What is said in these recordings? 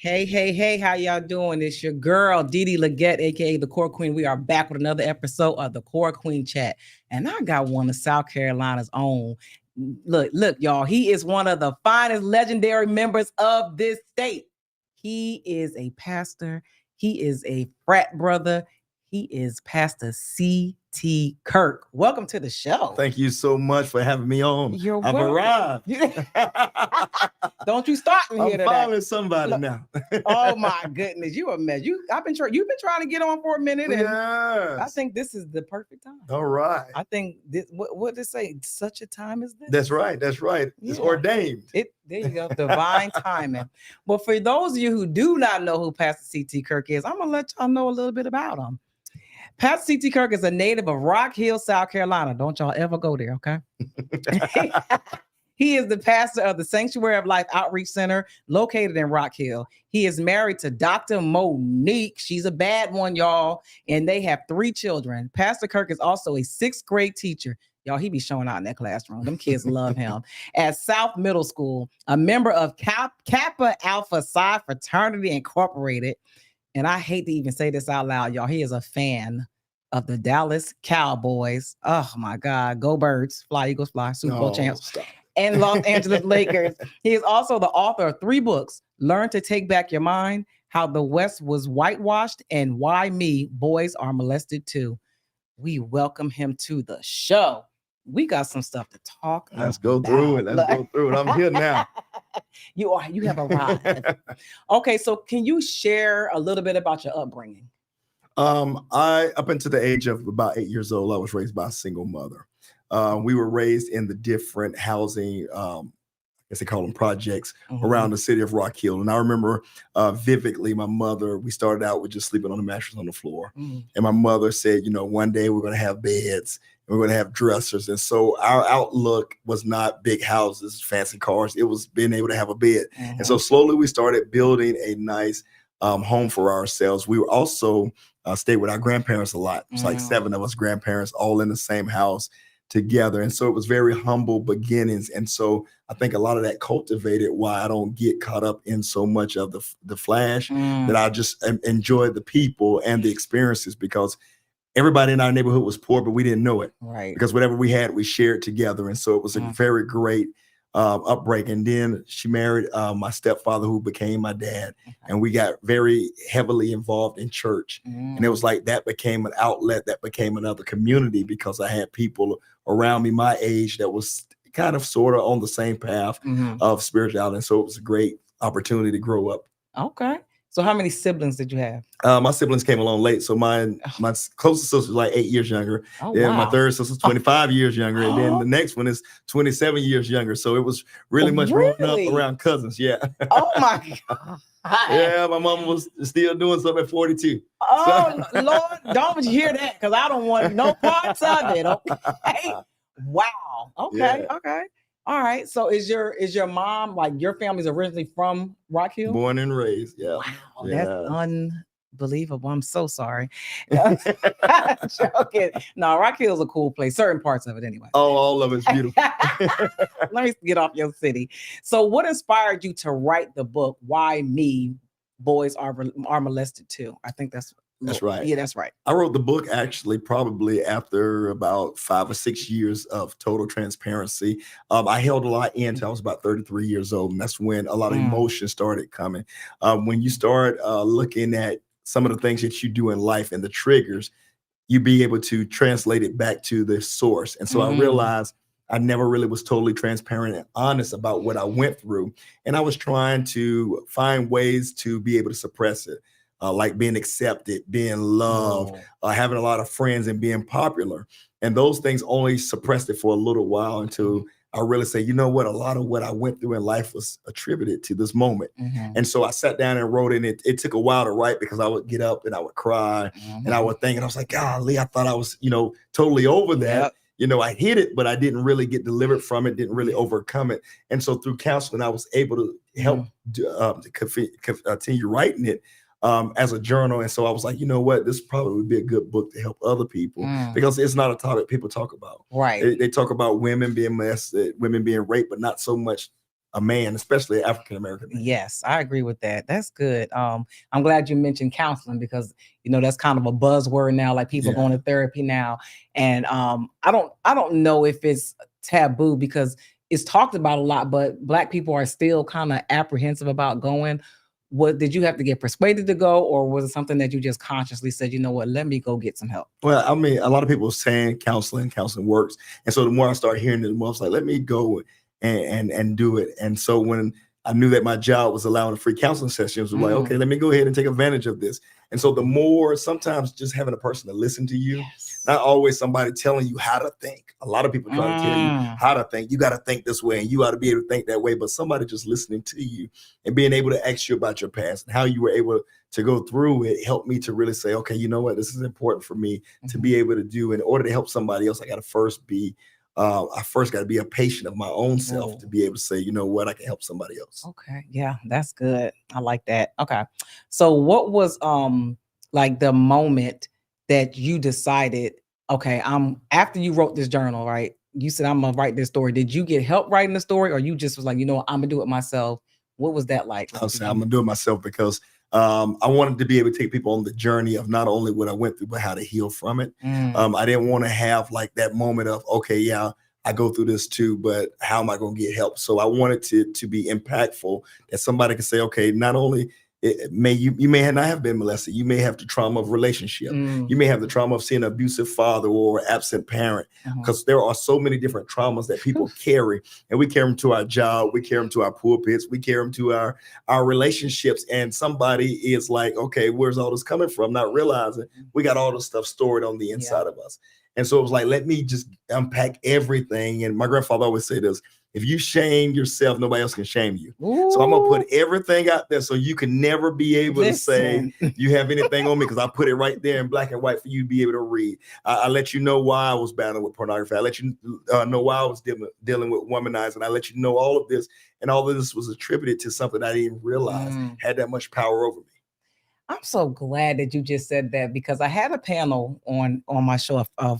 Hey, how y'all doing? It's your girl, Didi Leggett, aka the Core Queen. We are back with another episode of the Core Queen Chat. And I got one of South Carolina's own. Look, y'all. He is one of the finest legendary members of this state. He is a pastor. He is a frat brother. He is Pastor CT Kirk. Welcome to the show. Thank you so much for having me on. You're I've arrived. Don't you start me here today. I'm following somebody now. Oh my goodness, you a mess. You've been trying to get on for a minute, and I think this is the perfect time. All right. I think this. What did it say? Such a time as this. That's right. Yeah. It's ordained. There you go, divine timing. Well, for those of you who do not know who Pastor CT Kirk is, I'm gonna let y'all know a little bit about him. Pastor CT Kirk is a native of Rock Hill, South Carolina. Don't y'all ever go there, okay? He is the pastor of the Sanctuary of Life Outreach Center located in Rock Hill. He is married to Dr. Monique. She's a bad one, y'all, and they have 3 children. Pastor Kirk is also a 6th grade teacher. Y'all, he be showing out in that classroom. Them kids love him. At South Middle School, a member of Kappa Alpha Psi Fraternity Incorporated. And I hate to even say this out loud, y'all. He is a fan of the Dallas Cowboys. Oh, my God. Go Birds. Fly, Eagles, fly. Super Bowl champs. Stop. And Los Angeles Lakers. He is also the author of 3 books, Learn to Take Back Your Mind, How the West Was Whitewashed, and Why Me, Boys Are Molested Too. We welcome him to the show. We got some stuff to talk about. Let's go through it. I'm here now. You have arrived. Okay, so can you share a little bit about your upbringing? Up until the age of about 8 years old, I was raised by a single mother. We were raised in the different housing, I guess they call them projects, around the city of Rock Hill. And I remember vividly my mother, we started out with just sleeping on the mattress on the floor. And my mother said, one day we're going to have beds. We're going to have dressers. And so our outlook was not big houses, fancy cars. It was being able to have a bed. And so slowly we started building a nice home for ourselves. We were also stayed with our grandparents a lot. It's like 7 of us grandparents all in the same house together. And so it was very humble beginnings. And so I think a lot of that cultivated why I don't get caught up in so much of the flash, that I just enjoy the people and the experiences, because everybody in our neighborhood was poor, but we didn't know it. Right. Because whatever we had, we shared together. And so it was a very great upbreaking. And then she married my stepfather, who became my dad. And we got very heavily involved in church. And it was like that became an outlet, that became another community, because I had people around me my age that was kind of sort of on the same path of spirituality. And so it was a great opportunity to grow up. Okay. So how many siblings did you have? My siblings came along late. So my closest sister was like 8 years younger. Then my third sister was 25 years younger. And then the next one is 27 years younger. So it was really much growing up around cousins. Yeah. Oh my God. Yeah, my mom was still doing something at 42. Oh, so. Lord, don't hear that, because I don't want no parts of it. Okay. Wow. Okay. Yeah. Okay. All right. So is your mom, like, your family's originally from Rock Hill? Born and raised. Yeah. Wow. Yeah. That's unbelievable. I'm so sorry. Joking. No, Rock Hill's a cool place. Certain parts of it anyway. Oh, all of it's beautiful. Let me get off your city. So what inspired you to write the book, Why Me, Boys Are Molested Too? I think that's right. Yeah, that's right. I wrote the book actually probably after about 5 or 6 years of total transparency. I held a lot in until I was about 33 years old. And that's when a lot of emotion started coming. When you start looking at some of the things that you do in life and the triggers, you be able to translate it back to the source. And so I realized I never really was totally transparent and honest about what I went through. And I was trying to find ways to be able to suppress it. Like being accepted, being loved, having a lot of friends, and being popular. And those things only suppressed it for a little while until I really say, you know what, a lot of what I went through in life was attributed to this moment. And so I sat down and wrote it. And it took a while to write, because I would get up and I would cry and I would think, and I was like, golly, I thought I was, totally over that. I hit it, but I didn't really get delivered from it, didn't really overcome it. And so through counseling, I was able to help continue writing it. As a journal. And so I was like, you know what, this probably would be a good book to help other people, because it's not a topic people talk about. Right. They talk about women being molested, women being raped, but not so much a man, especially African American man. Yes, I agree with that. That's good. I'm glad you mentioned counseling because that's kind of a buzzword now. Like people going to therapy now, and I don't know if it's taboo because it's talked about a lot, but Black people are still kind of apprehensive about going. What did you have to get persuaded to go, or was it something that you just consciously said, you know what, let me go get some help? Well, I mean, a lot of people are saying counseling works, and so the more I start hearing it, the more I was like, let me go and do it. And so when I knew that my job was allowing free counseling sessions, I was like, okay, let me go ahead and take advantage of this. And so the more, sometimes just having a person to listen to you, not always somebody telling you how to think. A lot of people try to tell you how to think. You got to think this way and you ought to be able to think that way. But somebody just listening to you and being able to ask you about your past and how you were able to go through it helped me to really say, okay, you know what, this is important for me to be able to do. In order to help somebody else, I got to first got to be a patient of my own self to be able to say, you know what, I can help somebody else. Okay. Yeah, that's good. I like that. Okay. So what was like the moment that you decided, okay, after you wrote this journal, right? You said, I'm gonna write this story. Did you get help writing the story, or you just was like, I'm gonna do it myself? What was that like? I'll say I'm gonna do it myself because I wanted to be able to take people on the journey of not only what I went through, but how to heal from it. I didn't want to have like that moment of, okay, yeah, I go through this too, but how am I going to get help? So I wanted to be impactful, that somebody can say, okay, not only you may not have been molested, you may have the trauma of relationship, you may have the trauma of seeing an abusive father or absent parent, because there are so many different traumas that people carry, and we carry them to our job, we carry them to our pulpits, we carry them to our relationships, and somebody is like, okay, where's all this coming from? Not realizing we got all this stuff stored on the inside of us. And so it was like, let me just unpack everything. And my grandfather always said this: if you shame yourself, nobody else can shame you. Ooh. So I'm going to put everything out there so you can never be able to say you have anything on me, because I put it right there in black and white for you to be able to read. I let you know why I was battling with pornography. I let you know why I was dealing with womanizing. I let you know all of this. And all of this was attributed to something I didn't realize had that much power over me. I'm so glad that you just said that, because I had a panel on my show a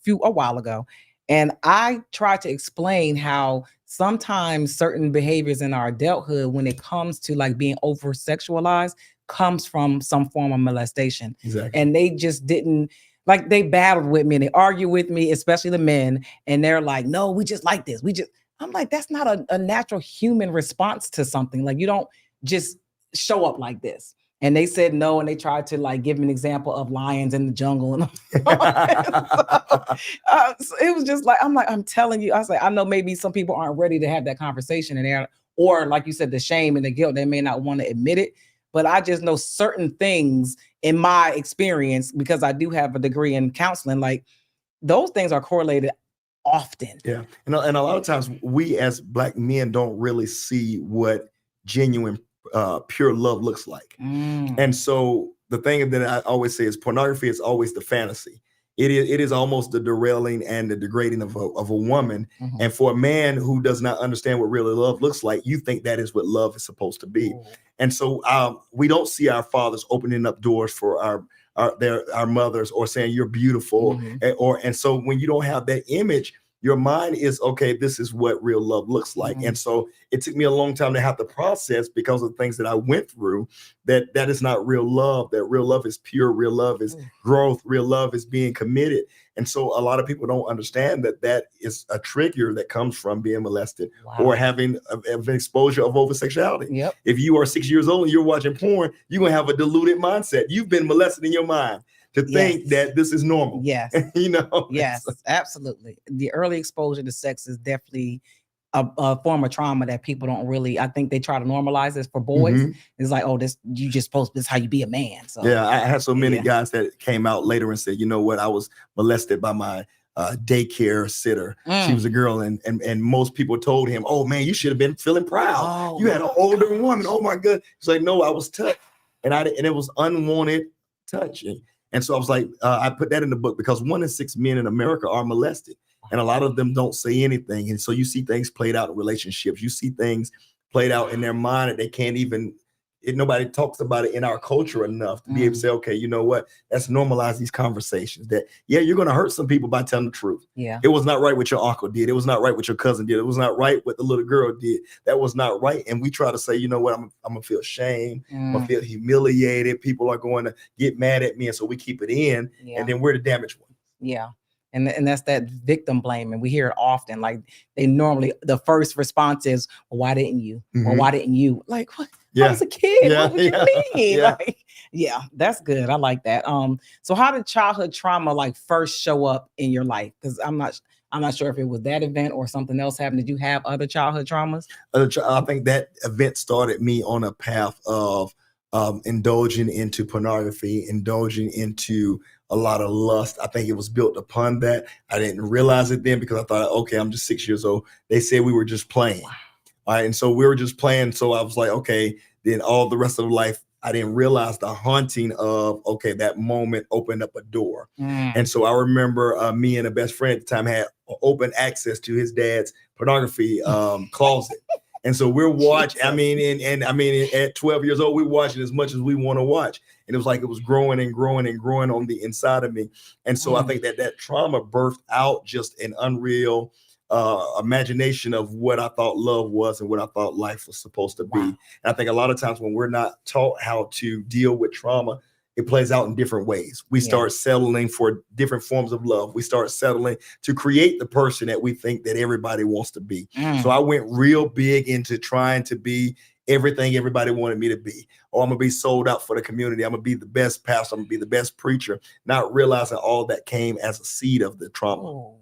while ago, and I tried to explain how sometimes certain behaviors in our adulthood, when it comes to like being over sexualized, comes from some form of molestation. Exactly. And they just didn't, like, they battled with me and they argue with me, especially the men, and they're like, no, we just like this. I'm like, that's not a natural human response to something. Like, you don't just show up like this. And they said no, and they tried to like give an example of lions in the jungle. And so it was just like, I'm telling you, I was like, I know maybe some people aren't ready to have that conversation, and or like you said, the shame and the guilt, they may not want to admit it. But I just know certain things in my experience, because I do have a degree in counseling, like those things are correlated often. Yeah. And a lot of times we as Black men don't really see what genuine pure love looks like. And so the thing that I always say is pornography is always the fantasy. It is almost the derailing and the degrading of a woman. And for a man who does not understand what real love looks like, you think that is what love is supposed to be. And so we don't see our fathers opening up doors for our mothers, or saying you're beautiful. And so when you don't have that image, your mind is, okay, this is what real love looks like. And so it took me a long time to have to process, because of the things that I went through, that is not real love, that real love is pure, real love is growth, real love is being committed. And so a lot of people don't understand that is a trigger that comes from being molested or having an exposure of oversexuality. If you are 6 years old and you're watching porn, you're going to have a diluted mindset. You've been molested in your mind to think that this is normal. Yes. Yes, absolutely. The early exposure to sex is definitely a form of trauma that people don't really, I think they try to normalize this for boys. It's like, oh, this is how you be a man. So yeah, I had so many guys that came out later and said, you know what, I was molested by my daycare sitter. She was a girl, and most people told him, oh man, you should have been feeling proud. You had an older woman. Oh my God. He's like, no, I was touched, and it was unwanted touching. And so I was like, I put that in the book, because 1 in 6 men in America are molested, and a lot of them don't say anything. And so you see things played out in relationships. You see things played out in their mind that they can't even nobody talks about it in our culture enough to be able to say, okay, you know what? Let's normalize these conversations that, yeah, you're going to hurt some people by telling the truth. Yeah. It was not right what your uncle did. It was not right what your cousin did. It was not right what the little girl did. That was not right. And we try to say, you know what? I'm going to feel shame. I'm going to feel humiliated. People are going to get mad at me. And so we keep it in. Yeah. And then we're the damaged one. Yeah. And that's that victim blame. And we hear it often. Like they normally, the first response is, well, why didn't you? Well, why didn't you? Like, what? Yeah. I was a kid. Yeah. What would you mean? Yeah. Like, yeah, that's good. I like that. So how did childhood trauma like first show up in your life? Because I'm not sure if it was that event or something else happened. Did you have other childhood traumas? I think that event started me on a path of indulging into pornography, indulging into a lot of lust. I think it was built upon that. I didn't realize it then because I thought, okay, I'm just 6 years old. They said we were just playing. Wow. All right. And so we were just playing. So I was like, okay, then all the rest of life, I didn't realize the haunting of, okay, that moment opened up a door. And so I remember me and a best friend at the time had open access to his dad's pornography closet. And so we're watching, at 12 years old, we're watching as much as we want to watch. And it was like, it was growing and growing and growing on the inside of me. And so I think that trauma birthed out just an unreal imagination of what I thought love was and what I thought life was supposed to be. And I think a lot of times when we're not taught how to deal with trauma, it plays out in different ways. We start settling for different forms of love. We start settling to create the person that we think that everybody wants to be. So I went real big into trying to be everything everybody wanted me to be. Oh, I'm going to be sold out for the community. I'm going to be the best pastor. I'm going to be the best preacher, not realizing all that came as a seed of the trauma. Oh,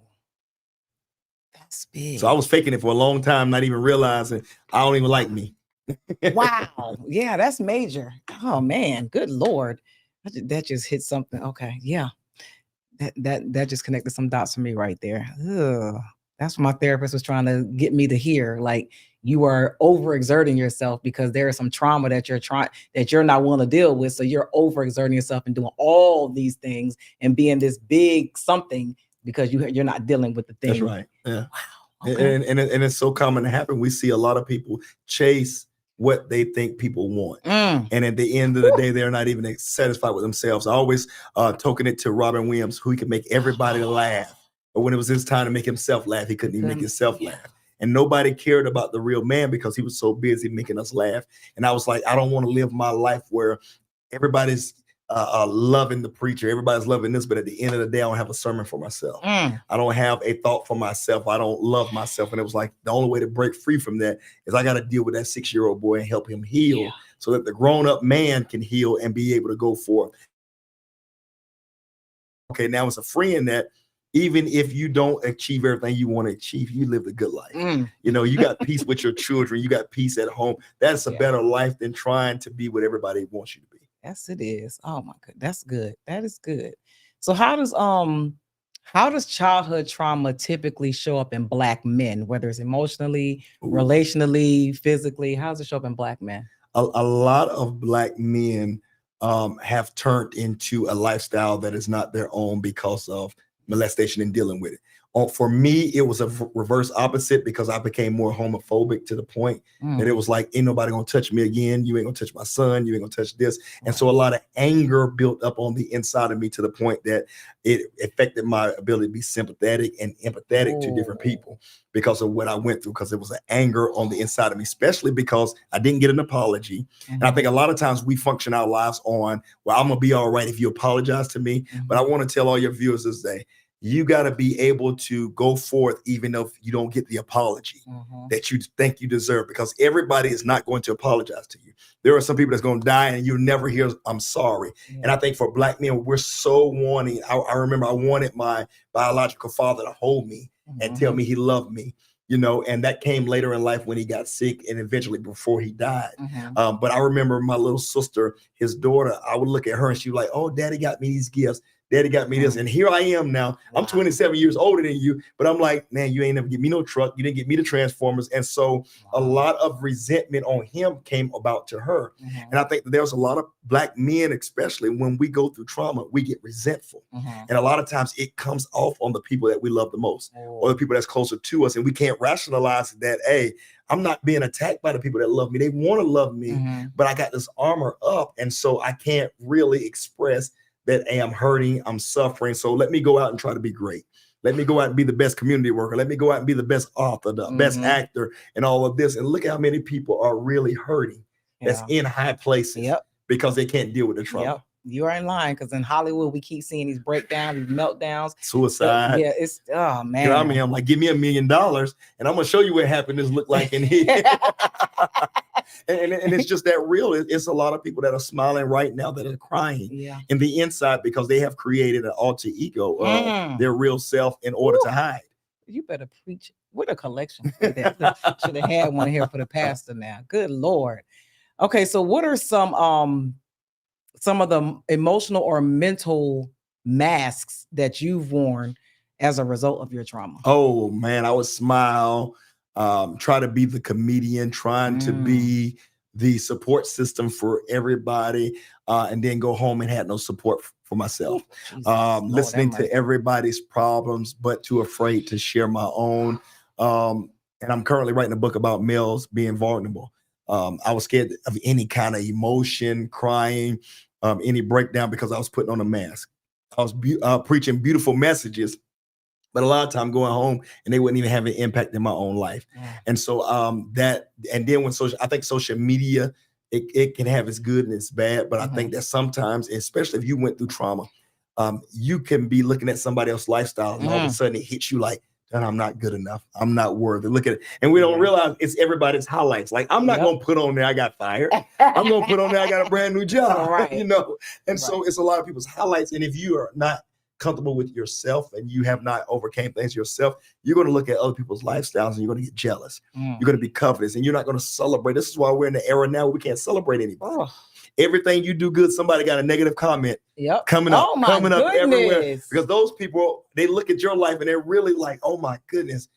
that's big. So I was faking it for a long time, not even realizing I don't even like me. Wow. Yeah, that's major. Oh man, good Lord. That just hit something. Okay. Yeah. That just connected some dots for me right there. Ugh. That's what my therapist was trying to get me to hear. Like you are overexerting yourself because there is some trauma that you're not willing to deal with. So you're overexerting yourself and doing all these things and being this big something because you're not dealing with the thing. That's right. Yeah. Wow. Okay. And it's so common to happen. We see a lot of people chase what they think people want. And at the end of the day, they're not even satisfied with themselves. I always token it to Robin Williams, who he could make everybody laugh. But when it was his time to make himself laugh, he couldn't even make himself laugh. And nobody cared about the real man because he was so busy making us laugh. And I was like, I don't want to live my life where everybody's loving the preacher. Everybody's loving this. But at the end of the day, I don't have a sermon for myself. I don't have a thought for myself. I don't love myself. And it was like the only way to break free from that is I got to deal with that 6-year-old boy and help him heal so that the grown-up man can heal and be able to go forth. Okay, now it's a friend that even if you don't achieve everything you want to achieve, you live a good life. You know, you got peace with your children. You got peace at home. That's a better life than trying to be what everybody wants you to be. Yes, it is. Oh my God, that's good. That is good. So how does childhood trauma typically show up in Black men, whether it's emotionally, relationally, physically? How does it show up in Black men? A lot of Black men have turned into a lifestyle that is not their own because of molestation and dealing with it. For me, it was a reverse opposite because I became more homophobic to the point that it was like, ain't nobody gonna touch me again. You ain't gonna touch my son. You ain't gonna touch this. And so a lot of anger built up on the inside of me to the point that it affected my ability to be sympathetic and empathetic to different people because of what I went through, because it was an anger on the inside of me, especially because I didn't get an apology. And I think a lot of times we function our lives on, well, I'm gonna be all right if you apologize to me. But I want to tell all your viewers this day, you got to be able to go forth even if you don't get the apology that you think you deserve, because everybody is not going to apologize to you. There are some people that's going to die and you'll never hear, I'm sorry. And I think for Black men, we're so wanting. I remember I wanted my biological father to hold me and tell me he loved me, you know, and that came later in life when he got sick and eventually before he died. But I remember my little sister, his daughter, I would look at her and she was like, oh, daddy got me these gifts. Daddy got me this. And here I am now. I'm 27 years older than you, but I'm like, man, you ain't never get me no truck. You didn't get me the Transformers. And so a lot of resentment on him came about to her. And I think that there's a lot of Black men, especially when we go through trauma, we get resentful. And a lot of times it comes off on the people that we love the most or the people that's closer to us. And we can't rationalize that, hey, I'm not being attacked by the people that love me. They want to love me, but I got this armor up. And so I can't really express that, hey, I'm hurting, I'm suffering. So let me go out and try to be great. Let me go out and be the best community worker. Let me go out and be the best author, the best actor, and all of this. And look at how many people are really hurting that's in high places because they can't deal with the trauma. You are in line, because in Hollywood, we keep seeing these breakdowns, these meltdowns, suicide. Yeah, it's, oh man. You know what I mean? I'm like, give me $1 million and I'm gonna show you what happiness look like in here. and it's just that real. It's a lot of people that are smiling right now that are crying in the inside because they have created an alter ego of their real self in order to hide. You better preach. What a collection. Should have had one here for the pastor now. Good Lord. Okay, so what are some of the emotional or mental masks that you've worn as a result of your trauma? Oh man, I would smile, try to be the comedian, trying to be the support system for everybody, and then go home and had no support for myself. Listening to everybody's problems, but too afraid to share my own. And I'm currently writing a book about males being vulnerable. I was scared of any kind of emotion, crying, any breakdown, because I was putting on a mask. I was preaching beautiful messages, but a lot of time going home and they wouldn't even have an impact in my own life. And so and then when I think social media, it can have its good and its bad, but I think that sometimes, especially if you went through trauma, you can be looking at somebody else's lifestyle and all of a sudden it hits you like, and I'm not good enough. I'm not worthy. Look at it. And we don't realize it's everybody's highlights. Like, I'm not going to put on there, I got fired. I'm going to put on there, I got a brand new job, you know? And so it's a lot of people's highlights. And if you are not comfortable with yourself and you have not overcame things yourself, you're going to look at other people's lifestyles and you're going to get jealous. You're going to be covetous and you're not going to celebrate. This is why we're in the era now where we can't celebrate anybody. Everything you do good, somebody got a negative comment coming up, up everywhere. Because those people, they look at your life and they're really like, oh my goodness,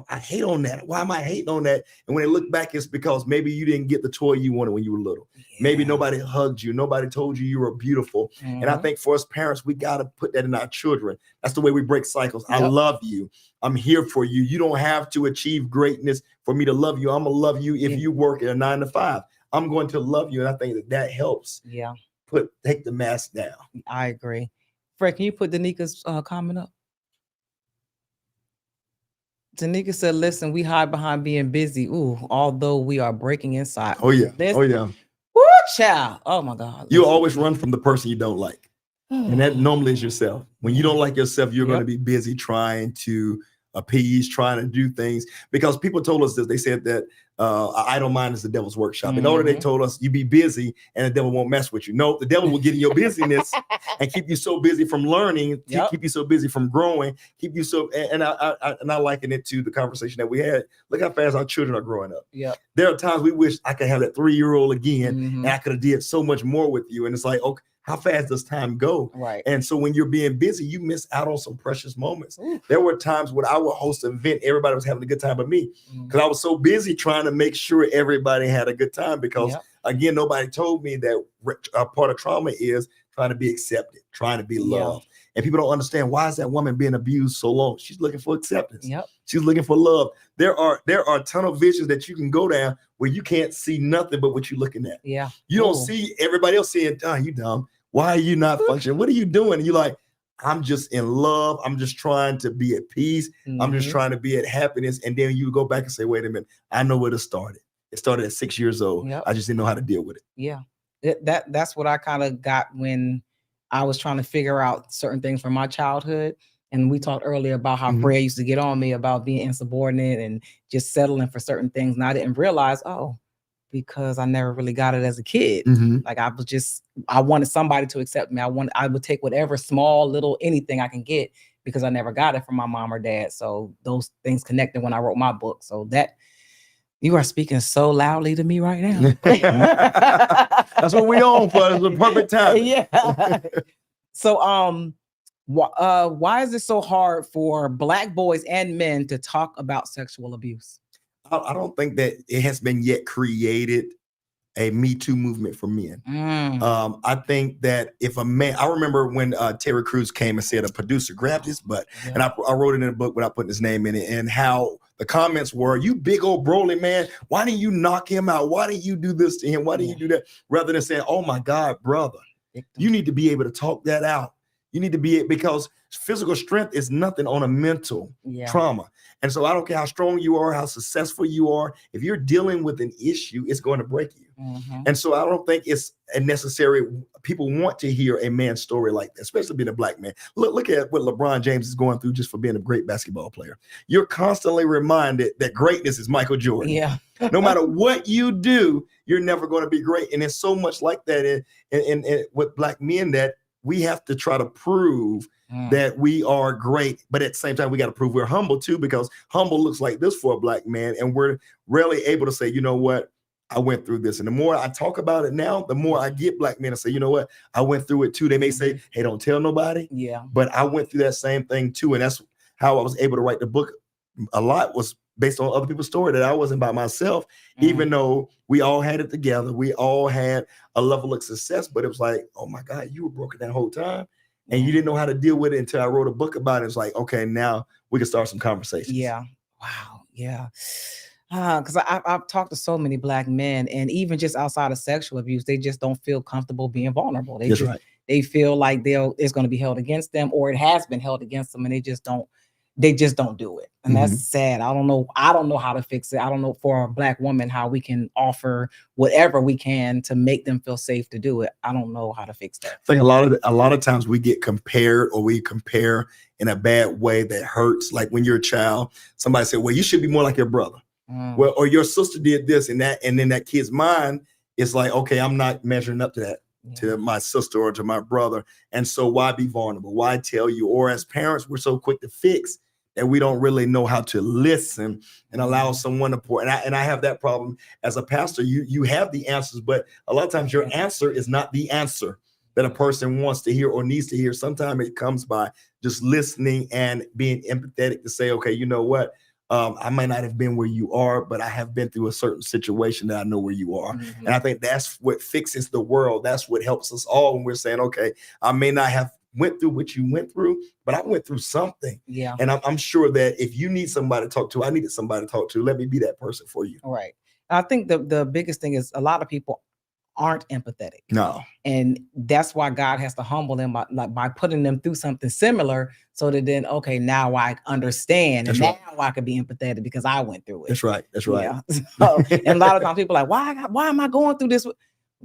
I hate on that. Why am I hating on that? And when they look back, it's because maybe you didn't get the toy you wanted when you were little. Maybe nobody hugged you. Nobody told you were beautiful. And I think for us parents, we got to put that in our children. That's the way we break cycles. I love you. I'm here for you. You don't have to achieve greatness for me to love you. I'm going to love you if you work at a 9 to 5. I'm going to love you. And I think that helps take the mask down. I agree. Fred, can you put Danika's comment up? Danica said, listen, we hide behind being busy. Ooh, although we are breaking inside. Oh, yeah. Woo, child. Oh, my God. You always run from the person you don't like. And that normally is yourself. When you don't like yourself, you're going to be busy trying to appease, trying to do things. Because people told us this. They said that an idle mind is the devil's workshop. In order, they told us you be busy and the devil won't mess with you. No, the devil will get in your busyness and keep you so busy from learning, keep you so busy from growing, keep you so. And I liken it to the conversation that we had. Look how fast our children are growing up. There are times we wish I could have that 3-year-old again, and I could have did so much more with you. And it's like, okay, how fast does time go? And so when you're being busy, you miss out on some precious moments. There were times when I would host an event, everybody was having a good time but me, because I was so busy trying to make sure everybody had a good time. Because again, nobody told me that a part of trauma is trying to be accepted, trying to be loved. And people don't understand, why is that woman being abused so long? She's looking for acceptance. She's looking for love. There are tunnel visions that you can go down where you can't see nothing but what you're looking at. You don't see everybody else saying, oh, you dumb. Why are you not functioning? What are you doing? And you're like, I'm just in love. I'm just trying to be at peace. I'm just trying to be at happiness. And then you go back and say, wait a minute, I know where it started. It started at 6 years old. I just didn't know how to deal with it. That's what I kind of got when I was trying to figure out certain things from my childhood. And we talked earlier about how Fred used to get on me about being insubordinate and just settling for certain things. And I didn't realize, because I never really got it as a kid. Like I wanted somebody to accept me. I would take whatever small, little, anything I can get, because I never got it from my mom or dad. So those things connected when I wrote my book. So that you are speaking so loudly to me right now. That's what we on for. It's the perfect time. So Why is it so hard for Black boys and men to talk about sexual abuse? I don't think that it has been yet created a Me Too movement for men. I think that if a man, I remember when Terry Crews came and said a producer grabbed his butt, and I wrote it in a book without putting his name in it, and how the comments were, "You big old Broly man, why didn't you knock him out? Why didn't you do this to him? Why didn't you do that?" Rather than saying, "Oh my God, brother, you need to be able to talk that out. You need to be, because physical strength is nothing on a mental trauma." And so I don't care how strong you are, how successful you are. If you're dealing with an issue, it's going to break you. And so I don't think it's a necessary. People want to hear a man's story like that, especially being a Black man. Look at what LeBron James is going through just for being a great basketball player. You're constantly reminded that greatness is Michael Jordan. No matter what you do, you're never going to be great. And it's so much like that in with Black men, that we have to try to prove that we are great, but at the same time, we got to prove we're humble too, because humble looks like this for a Black man, and we're rarely able to say, you know what, I went through this. And the more I talk about it now, the more I get Black men to say, you know what, I went through it too. They may say, hey, don't tell nobody. But I went through that same thing too. And that's how I was able to write the book. A lot was based on other people's story, that I wasn't by myself, even though we all had it together. We all had a level of success, but it was like, oh my God, you were broken that whole time. And you didn't know how to deal with it until I wrote a book about it. It's like, okay, now we can start some conversations. Wow. Because I've talked to so many Black men, and even just outside of sexual abuse, they just don't feel comfortable being vulnerable. They feel like it's going to be held against them, or it has been held against them, and they just don't do it. And that's sad. I don't know how to fix it. I don't know, for a Black woman, how we can offer whatever we can to make them feel safe to do it. I don't know how to fix that. I think a lot of times we get compared, or we compare in a bad way that hurts. Like when you're a child, somebody said, well, you should be more like your brother. Well, or your sister did this and that. And then that kid's mind is like, okay, I'm not measuring up to that, to my sister or to my brother. And so why be vulnerable? Why tell you? Or as parents, we're so quick to fix that we don't really know how to listen and allow someone to pour. And I have that problem as a pastor. You have the answers, but a lot of times your answer is not the answer that a person wants to hear or needs to hear. Sometimes it comes by just listening and being empathetic to say, okay, you know what? I might not have been where you are, but I have been through a certain situation that I know where you are. And I think that's what fixes the world. That's what helps us all when we're saying, okay, I may not have went through what you went through, but I went through something. And I'm sure that if you need somebody to talk to, I needed somebody to talk to. Let me be that person for you. Right. I think the biggest thing is a lot of people aren't empathetic. No. And that's why God has to humble them by putting them through something similar, so that then, okay, now I understand. And now I can be empathetic because I went through it. That's right. So, and a lot of times people are like, why am I going through this?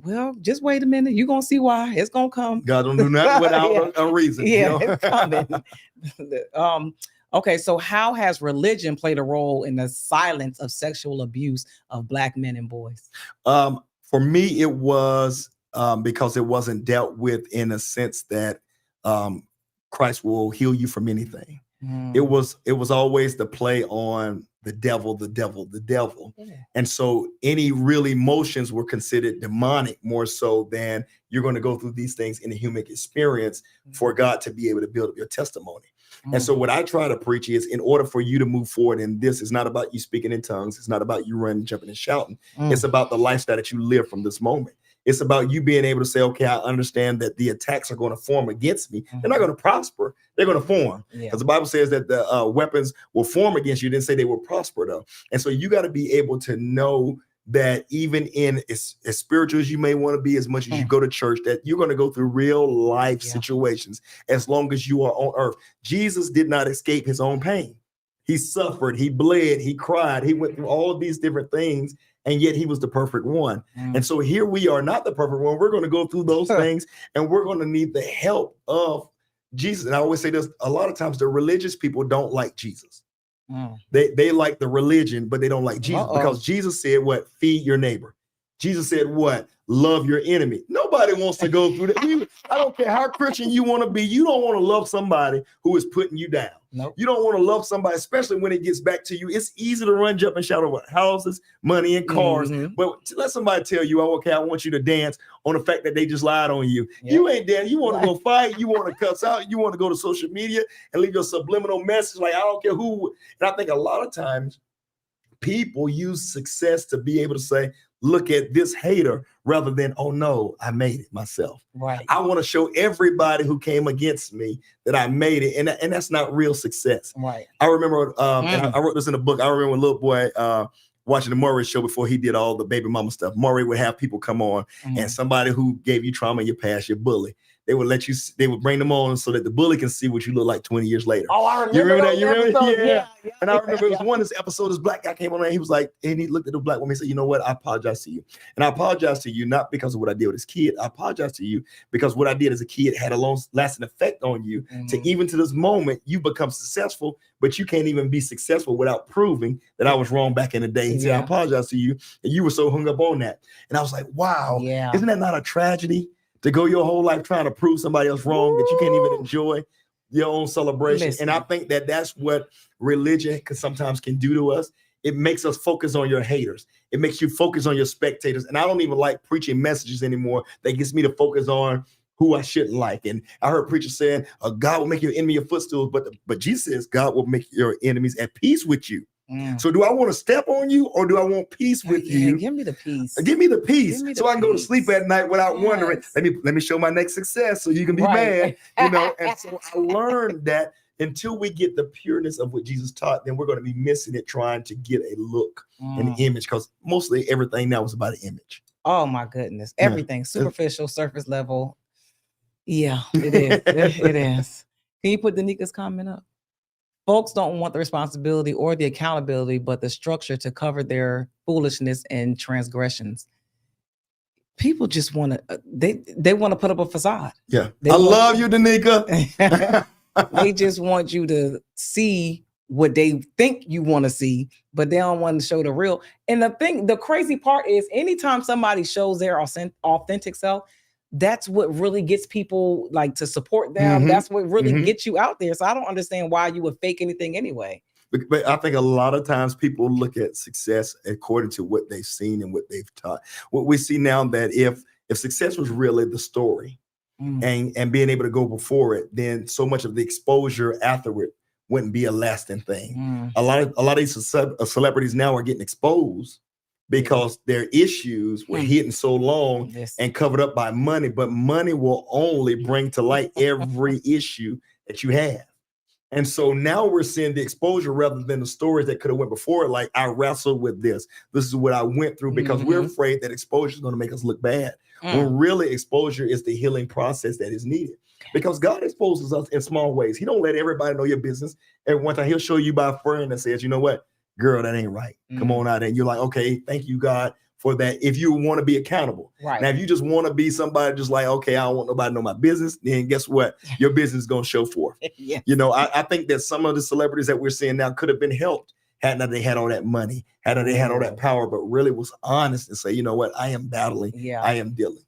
Well, just wait a minute. You're going to see why. It's going to come. God don't do nothing without a reason. It's coming. Okay, so how has religion played a role in the silence of sexual abuse of Black men and boys? For me, it was because it wasn't dealt with in a sense that Christ will heal you from anything. It was always the play on the devil. And so any real emotions were considered demonic, more so than you're going to go through these things in a human experience for God to be able to build up your testimony. And so what I try to preach is, in order for you to move forward in this, it's not about you speaking in tongues. It's not about you running, jumping, and shouting. It's about the lifestyle that you live from this moment. It's about you being able to say, okay, I understand that the attacks are going to form against me. They're not going to prosper. They're going to form. Because the Bible says that the weapons will form against you. It didn't say they will prosper, though. And so you got to be able to know that even in as spiritual as you may want to be, as much as you go to church, that you're going to go through real life situations as long as you are on earth. Jesus did not escape his own pain. He suffered, he bled, he cried, he went through all of these different things, and yet he was the perfect one. And so here we are, not the perfect one. We're going to go through those things, and we're going to need the help of Jesus. And I always say this, a lot of times the religious people don't like Jesus. They like the religion, but they don't like Jesus, because Jesus said, what? Feed your neighbor. Jesus said what? Love your enemy. Nobody wants to go through that. I don't care how Christian you want to be. You don't want to love somebody who is putting you down. Nope. You don't want to love somebody, especially when it gets back to you. It's easy to run, jump, and shout over houses, money, and cars. But to let somebody tell you, oh, okay, I want you to dance on the fact that they just lied on you. Yep. You ain't there. You want to go fight. You want to cuss out. You want to go to social media and leave your subliminal message like, I don't care who. And I think a lot of times people use success to be able to say, look at this hater, rather than, oh no, I made it myself. Right. I want to show everybody who came against me that I made it. And that's not real success. Right. I remember, and I wrote this in a book. I remember a little boy watching the Murray show before he did all the baby mama stuff. Murray would have people come on and somebody who gave you trauma in your past, your bully, they would bring them on so that the bully can see what you look like 20 years later. Oh, I remember. You remember that? You remember? Yeah. And I remember it was one of this episode, this black guy came on and he was like, and he looked at the black woman and said, you know what? I apologize to you. And I apologize to you, not because of what I did with this kid. I apologize to you because what I did as a kid had a long-lasting effect on you. To even to this moment, you become successful, but you can't even be successful without proving that I was wrong back in the day. He said, I apologize to you. And you were so hung up on that. And I was like, wow, isn't that not a tragedy? To go your whole life trying to prove somebody else wrong, that you can't even enjoy your own celebration. And I think that that's what religion sometimes can do to us. It makes us focus on your haters. It makes you focus on your spectators. And I don't even like preaching messages anymore that gets me to focus on who I shouldn't like. And I heard preachers saying, God will make your enemy your footstool. But Jesus says God will make your enemies at peace with you. So do I want to step on you or do I want peace with you? Give me the peace. Give me the peace so I can go to sleep at night without wondering, let me show my next success so you can be mad, you know? And so I learned that until we get the pureness of what Jesus taught, then we're going to be missing it trying to get a look, an image, because mostly everything now is about an image. Oh my goodness. Everything superficial, surface level. Yeah, it is. It is. Can you put Danika's comment up? Folks don't want the responsibility or the accountability, but the structure to cover their foolishness and transgressions. People just want to, they want to put up a facade. Yeah. I love you, Danica. They just want you to see what they think you want to see, but they don't want to show the real. And the crazy part is anytime somebody shows their authentic self, that's what really gets people like to support them. That's what really gets you out there. So I don't understand why you would fake anything anyway. But I think a lot of times people look at success according to what they've seen and what they've taught. What we see now that if success was really the story and being able to go before it, then so much of the exposure afterward wouldn't be a lasting thing. A lot of these celebrities now are getting exposed because their issues were hidden so long and covered up by money, but money will only bring to light every issue that you have. And so now we're seeing the exposure rather than the stories that could have went before it. Like, I wrestled with this. This is what I went through, because we're afraid that exposure is going to make us look bad. When really exposure is the healing process that is needed. Because God exposes us in small ways. He don't let everybody know your business. At one time, he'll show you by a friend that says, you know what? Girl, that ain't right. Come on out. And you're like, okay, thank you, God, for that. If you want to be accountable. Right. Now, if you just want to be somebody just like, okay, I don't want nobody to know my business, then guess what? Your business is going to show forth. You know, I think that some of the celebrities that we're seeing now could have been helped had not they had all that money, had not they had all that power, but really was honest and say, you know what? I am battling. I am dealing.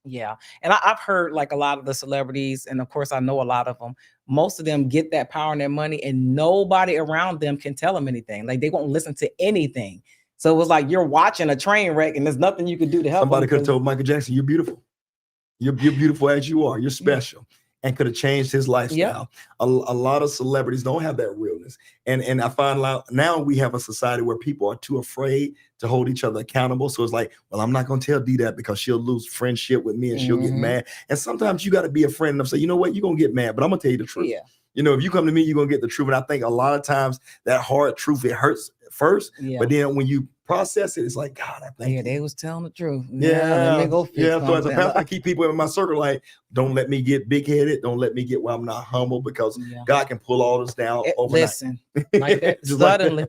Yeah. And I've heard like a lot of the celebrities, and of course I know a lot of them, most of them get that power and that money and nobody around them can tell them anything. Like, they won't listen to anything. So it was like you're watching a train wreck and there's nothing you can do to help. Somebody could have told Michael Jackson, you're beautiful. You're beautiful as you are. You're special. And could have changed his lifestyle. A lot of celebrities don't have that realness. And I find out now we have a society where people are too afraid to hold each other accountable. So it's like, well, I'm not going to tell Dee that because she'll lose friendship with me and she'll get mad. And sometimes you got to be a friend and say, you know what, you're going to get mad, but I'm going to tell you the truth. You know, if you come to me, you're going to get the truth. And I think a lot of times that hard truth, it hurts first. But then when you process it, it's like, God, I think they was telling the truth. Let me go fix so as a pastor, I keep people in my circle like, don't let me get big-headed. Don't let me get where I'm not humble, because God can pull all this down overnight. Listen, like that, suddenly.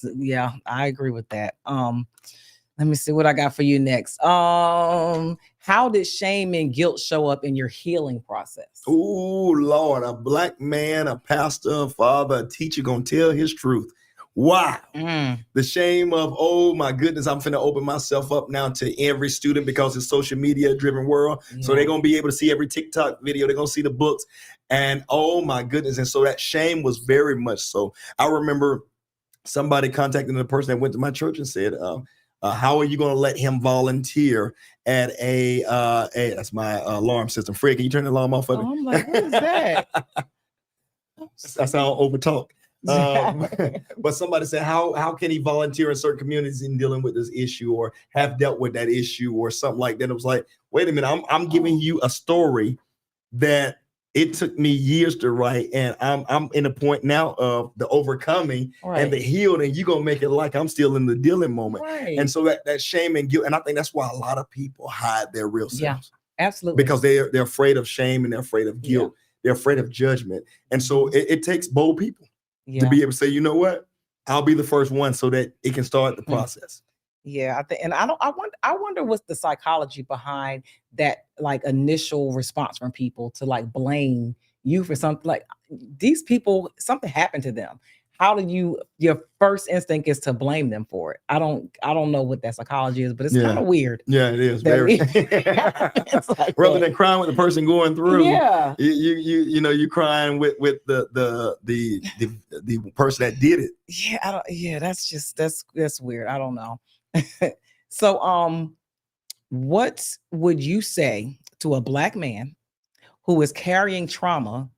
Yeah, I agree with that. Let me see what I got for you next. How did shame and guilt show up in your healing process? Oh, Lord, a black man, a pastor, a father, a teacher gonna tell his truth. Wow. The shame of, oh my goodness, I'm finna open myself up now to every student because it's social media driven world. So they're going to be able to see every TikTok video. They're going to see the books and oh my goodness. And so that shame was very much so. I remember somebody contacting the person that went to my church and said, how are you going to let him volunteer at a that's my alarm system. Fred, can you turn the alarm off? I'm like, what is that? That's how I overtalk. But somebody said, how can he volunteer in certain communities in dealing with this issue or have dealt with that issue or something like that? It was like, wait a minute, I'm giving you a story that it took me years to write, and I'm in a point now of the overcoming and the healed, and you're gonna make it like I'm still in the dealing moment. And so that shame and guilt, and I think that's why a lot of people hide their real selves. Absolutely. Because they're afraid of shame and they're afraid of guilt. They're afraid of judgment. And so it takes bold people to be able to say, you know what, I'll be the first one so that it can start the process. Yeah, I think, and I wonder what's the psychology behind that, like, initial response from people to like blame you for something. Like, these people, something happened to them. How do your first instinct is to blame them for it? I don't know what that psychology is, but it's kind of weird. Yeah, it is very. Like rather than crying with the person going through, you crying with the person that did it. Yeah, that's weird. I don't know. So, what would you say to a Black man who is carrying trauma,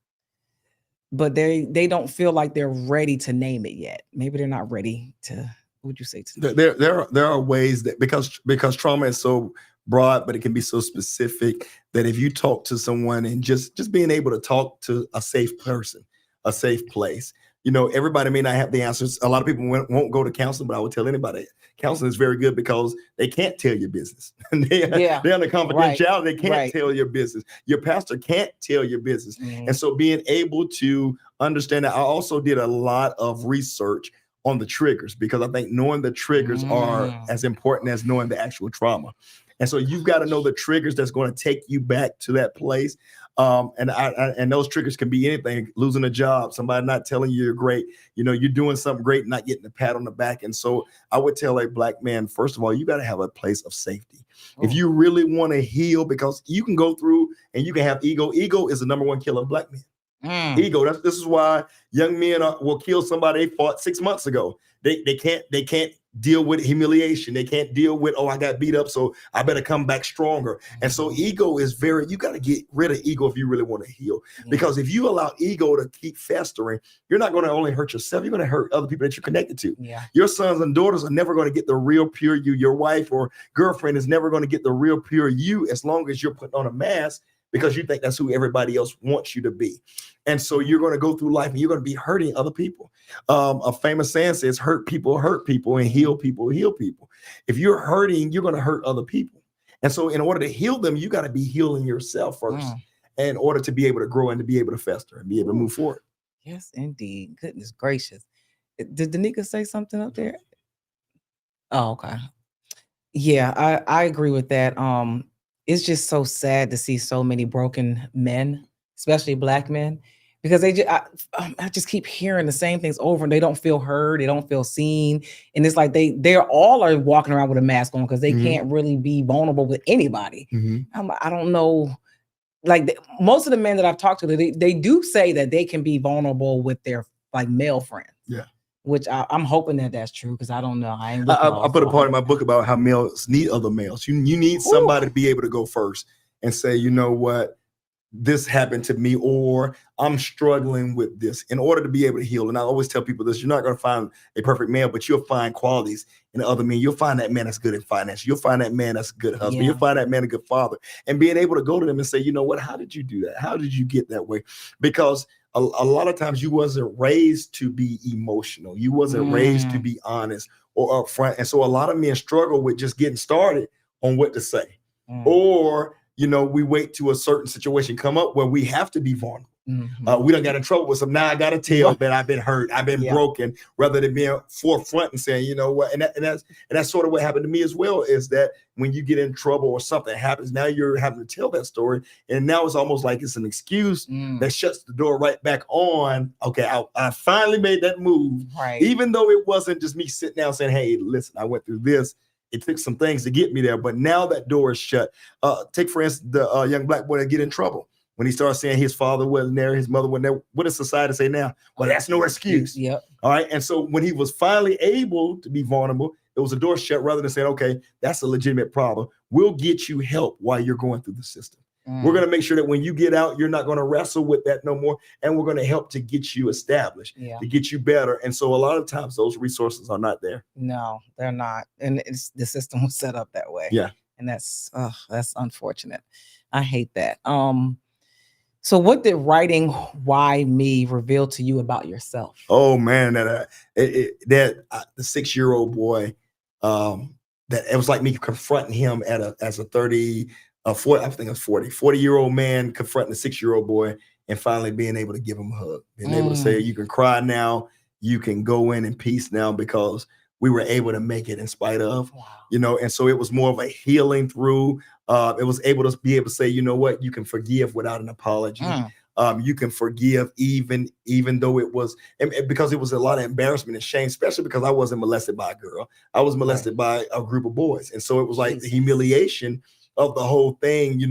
but they don't feel like they're ready to name it yet? Maybe they're not ready to. What would you say to them? There are ways that because trauma is so broad, but it can be so specific that if you talk to someone and just being able to talk to a safe person, a safe place. You know, everybody may not have the answers. A lot of people won't go to counseling, but I would tell anybody counseling is very good because they can't tell your business. They're under confidentiality. They can't tell your business. Your pastor can't tell your business. And so being able to understand that, I also did a lot of research on the triggers because I think knowing the triggers are as important as knowing the actual trauma. And so you've got to know the triggers that's going to take you back to that place. And those triggers can be anything: losing a job, somebody not telling you you're great, you're doing something great, not getting a pat on the back. And so I would tell a Black man, first of all, you got to have a place of safety. If you really want to heal, because you can go through and you can have ego. Ego is the number one killer of Black men. Ego. This is why young men will kill somebody they fought 6 months ago. They can't deal with humiliation. They can't deal with, I got beat up, so I better come back stronger. And so ego is you got to get rid of ego if you really want to heal. Because if you allow ego to keep festering, you're not going to only hurt yourself, you're going to hurt other people that you're connected to. Your sons and daughters are never going to get the real pure you. Your wife or girlfriend is never going to get the real pure you as long as you're putting on a mask because you think that's who everybody else wants you to be. And so you're going to go through life and you're going to be hurting other people. A famous saying says, hurt people, and heal people, heal people. If you're hurting, you're going to hurt other people. And so in order to heal them, you got to be healing yourself first in order to be able to grow and to be able to fester and be able to move forward. Yes, indeed. Goodness gracious. Did Danica say something up there? Oh, okay. Yeah, I agree with that. It's just so sad to see so many broken men, especially Black men, because I just keep hearing the same things over, and they don't feel heard, they don't feel seen, and it's like they're all are walking around with a mask on because they can't really be vulnerable with anybody. I don't know, like most of the men that I've talked to, they do say that they can be vulnerable with their like male friends. Yeah. Which I'm hoping that's true because I don't know. I put a part in my book about how males need other males. You need somebody to be able to go first and say, you know what, this happened to me, or I'm struggling with this, in order to be able to heal. And I always tell people this: you're not going to find a perfect male, but you'll find qualities in other men. You'll find that man that's good in finance. You'll find that man that's a good husband. You'll find that man a good father. And being able to go to them and say, you know what, how did you do that? How did you get that way? Because a lot of times you wasn't raised to be emotional. You wasn't raised to be honest or upfront. And so a lot of men struggle with just getting started on what to say. Or, we wait to a certain situation come up where we have to be vulnerable. We done got in trouble with some. Now I got to tell that I've been hurt, I've been broken, rather than being forefront and saying, you know what, and that's sort of what happened to me as well. Is that when you get in trouble or something happens, now you're having to tell that story, and now it's almost like it's an excuse that shuts the door right back on. Okay, I finally made that move, right? Even though it wasn't just me sitting down saying, "Hey, listen, I went through this." It took some things to get me there, but now that door is shut. Take for instance the young black boy that get in trouble. When he starts saying his father wasn't there, his mother wasn't there, what does society say now? Well, that's no excuse. Yep. All right. And so when he was finally able to be vulnerable, it was a door shut rather than saying, okay, that's a legitimate problem. We'll get you help while you're going through the system. We're going to make sure that when you get out, you're not going to wrestle with that no more. And we're going to help to get you established, to get you better. And so a lot of times those resources are not there. No, they're not. And the system was set up that way. Yeah. And that's unfortunate. I hate that. So what did writing Why Me reveal to you about yourself? Oh man, the 6-year-old boy, that it was like me confronting him as a 40-year-old man confronting a 6-year-old boy and finally being able to give him a hug, being able to say, you can cry now, you can go in peace now, because we were able to make it in spite of, and so it was more of a healing through. It was able to be say, you know what, you can forgive without an apology. You can forgive even though it was, and because it was a lot of embarrassment and shame, especially because I wasn't molested by a girl. I was molested by a group of boys. And so it was like the humiliation of the whole thing,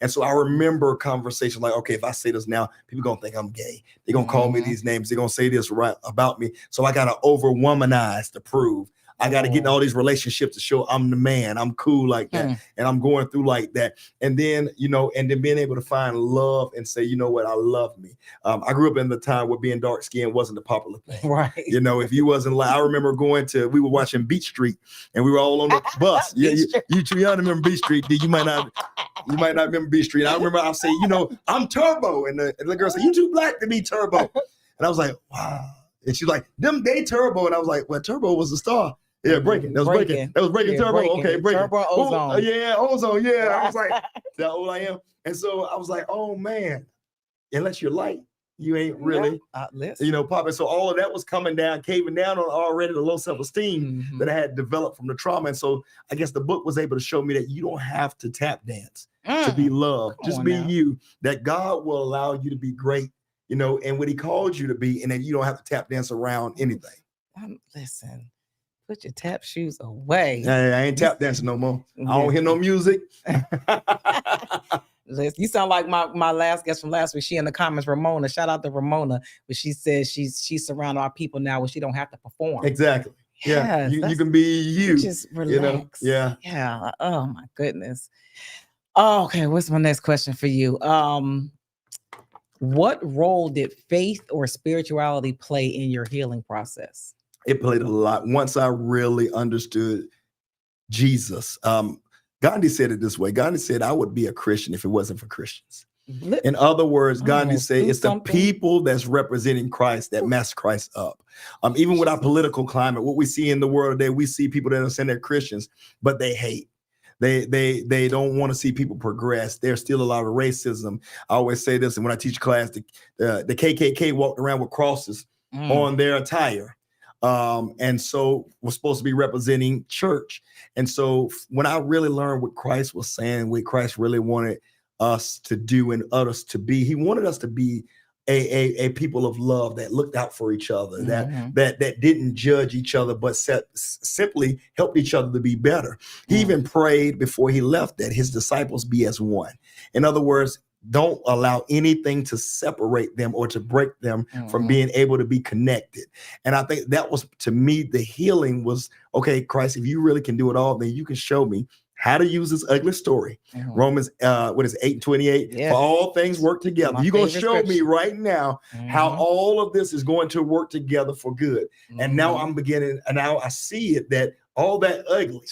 And so I remember conversations like, okay, if I say this now, people gonna think I'm gay. They're gonna call me these names. They're gonna say this right about me. So I gotta over-womanize to prove. I got to get in all these relationships to show I'm the man. I'm cool like that. And I'm going through like that. And then, and then being able to find love and say, you know what, I love me. I grew up in the time where being dark skinned wasn't a popular thing. Right. If you wasn't like, I remember we were watching Beach Street and we were all on the bus. You too young to remember Beach Street. You might not remember Beach Street. I remember I say, I'm Turbo. And the girl said, you too black to be Turbo. And I was like, wow. And she's like, they Turbo. And I was like, well, Turbo was a star. Yeah, breaking. That was breaking. That was breaking. Turbo. Breaking. Okay, breaking. Turbo, Ozone. Ozone. Yeah. I was like, that's how old I am. And so I was like, oh man, unless you're light, you ain't really, popping. So all of that was coming down, caving down on already the low self-esteem that I had developed from the trauma. And so I guess the book was able to show me that you don't have to tap dance to be loved. Just be you. That God will allow you to be great, and what He called you to be, and that you don't have to tap dance around anything. Listen. Put your tap shoes away. I ain't tap dancing no more. I don't hear no music. You sound like my last guest from last week. She in the comments, Ramona. Shout out to Ramona. But she says she's surrounded our people now where she don't have to perform. Exactly. Yeah. You can be you. Just relax. Yeah. Yeah. Oh my goodness. Oh, okay. What's my next question for you? What role did faith or spirituality play in your healing process? It played a lot. Once I really understood Jesus, Gandhi said it this way. Gandhi said, I would be a Christian if it wasn't for Christians. In other words, Gandhi said it's the people that's representing Christ that mess Christ up. Even with our political climate, what we see in the world today, we see people that are saying they're Christians, but they hate. They don't want to see people progress. There's still a lot of racism. I always say this, and when I teach class, the KKK walked around with crosses on their attire. And so we're supposed to be representing church. And so when I really learned what Christ was saying, what Christ really wanted us to do and others to be, He wanted us to be a people of love that looked out for each other, that didn't judge each other, but simply helped each other to be better. He even prayed before He left that His disciples be as one. In other words, don't allow anything to separate them or to break them from being able to be connected. And I think that was, to me, the healing was, okay, Christ, if you really can do it all, then you can show me how to use this ugly story. Romans, 8:28, for all things work together. You're going to show me right now how all of this is going to work together for good. And now I'm beginning, and now I see it, that all that ugly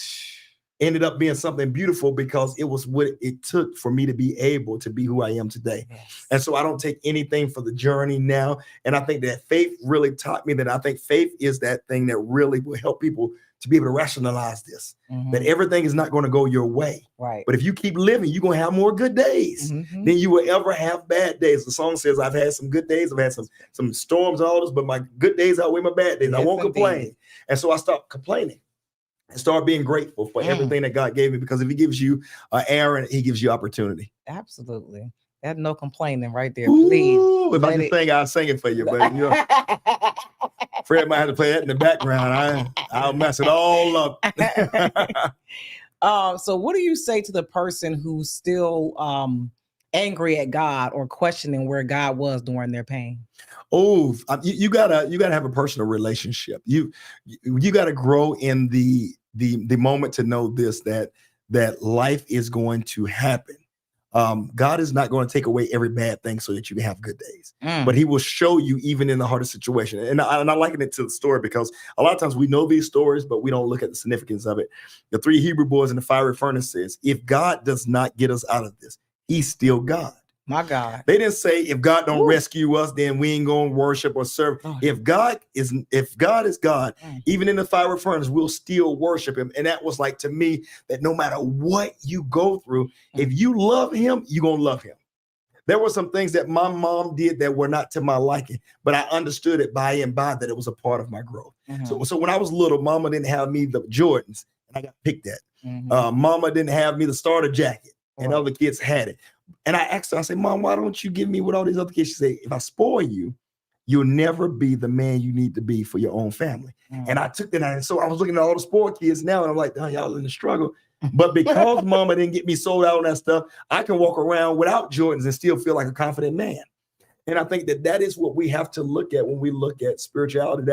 ended up being something beautiful because it was what it took for me to be able to be who I am today. Yes. And so I don't take anything for the journey now. And I think that faith really taught me that I think faith is that thing that really will help people to be able to rationalize this, that everything is not going to go your way. Right. But if you keep living, you're going to have more good days than you will ever have bad days. The song says, I've had some good days. I've had some storms and all this, but my good days outweigh my bad days. Yes, I won't complain. indeed. And so I stopped complaining and start being grateful for everything that God gave me, because if he gives you Aaron, he gives you opportunity. Absolutely. That's no complaining right there. Please. Ooh, if I could sing, I'll sing it for you. But you know, Fred might have to play that in the background. I'll mess it all up. So what do you say to the person who's still angry at God or questioning where God was during their pain? Oh, you gotta have a personal relationship. You gotta grow in the moment to know this, that life is going to happen. God is not going to take away every bad thing so that you can have good days, but he will show you even in the hardest situation. And I liken it to the story because a lot of times we know these stories, but we don't look at the significance of it. The 3 Hebrew boys in the fiery furnace says, if God does not get us out of this, he's still God. My God. They didn't say if God don't rescue us, then we ain't going to worship or serve. If God is God, even in the fiery furnace, we'll still worship him. And that was like, to me, that no matter what you go through, if you love him, you're going to love him. There were some things that my mom did that were not to my liking, but I understood it by and by that it was a part of my growth. So when I was little, mama didn't have me the Jordans, and I got picked at. Mama didn't have me the starter jacket, and other kids had it. And I asked her, I said, Mom, why don't you give me what all these other kids? She said, if I spoil you, you'll never be the man you need to be for your own family. And I took that, and so I was looking at all the spoiled kids now, and I'm like, oh, y'all in the struggle. But because mama didn't get me sold out on that stuff, I can walk around without Jordans and still feel like a confident man. And I think that is what we have to look at when we look at spirituality,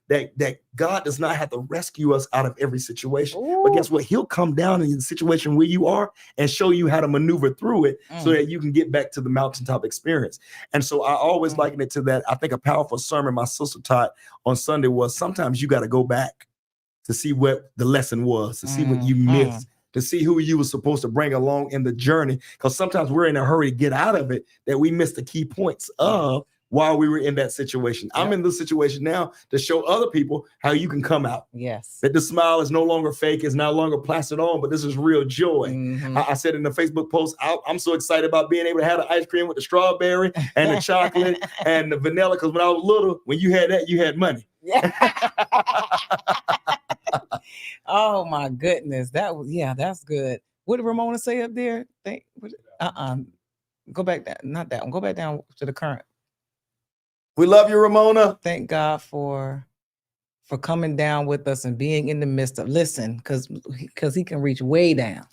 that God does not have to rescue us out of every situation. But guess what? He'll come down in the situation where you are and show you how to maneuver through it so that you can get back to the mountaintop experience. And so I always liken it to that. I think a powerful sermon my sister taught on Sunday was, sometimes you got to go back to see what the lesson was, to see what you missed, to see who you were supposed to bring along in the journey. Because sometimes we're in a hurry to get out of it, that we miss the key points of while we were in that situation. I'm in this situation now to show other people how you can come out. Yes. That the smile is no longer fake, it's no longer plastered on, but this is real joy. I said in the Facebook post, I'm so excited about being able to have the ice cream with the strawberry and the chocolate and the vanilla. Because when I was little, when you had that, you had money. Oh my goodness. That's good. What did Ramona say up there? Go back down. Not that one. Go back down to the current. We love you, Ramona. Thank God for coming down with us and being in the midst of, listen, because he can reach way down.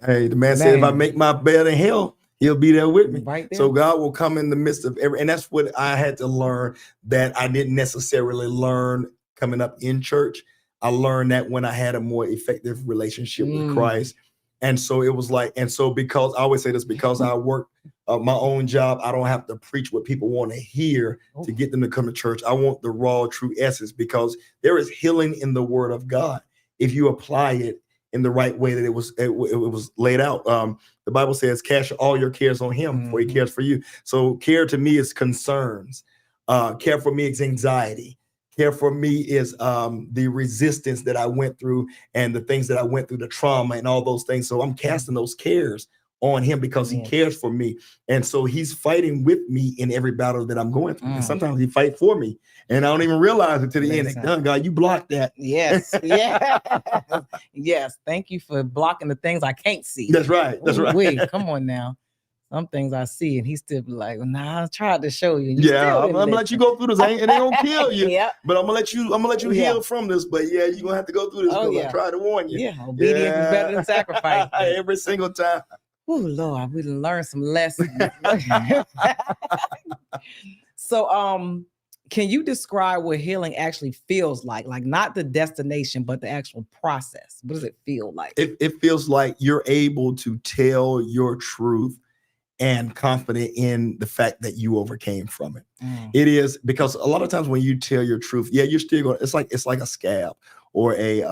Hey, the man said, if I make my bed in hell, he'll be there with me. Right there. So God will come in the midst of and that's what I had to learn that I didn't necessarily learn coming up in church. I learned that when I had a more effective relationship with Christ. And so it was like, and so because I always say this, because I work my own job, I don't have to preach what people want to hear to get them to come to church. I want the raw, true essence, because there is healing in the word of God if you apply it in the right way that it was laid out. The Bible says, cast all your cares on him, for he cares for you. So care to me is concerns. Care for me is anxiety. Care for me is the resistance that I went through and the things that I went through, the trauma and all those things. So I'm casting those cares on him because he cares for me. And so he's fighting with me in every battle that I'm going through. And sometimes he fight for me and I don't even realize it to the end. Like, God, you blocked that. Yes. Yeah. Yes. Thank you for blocking the things I can't see. That's right. That's right. Wait, come on now. Some things I see, and he still be like, "Nah, I tried to show you." I'm gonna let you go through this. It ain't gonna kill you. But I'm gonna let you heal from this. But you're gonna have to go through this because I tried to warn you. Yeah, obedience is better than sacrifice. Every single time. Oh Lord, we done learned some lessons. So, can you describe what healing actually feels like? Like not the destination, but the actual process. What does it feel like? It feels like you're able to tell your truth and confident in the fact that you overcame from it. It is because a lot of times when you tell your truth, you're still going. It's like a scab or a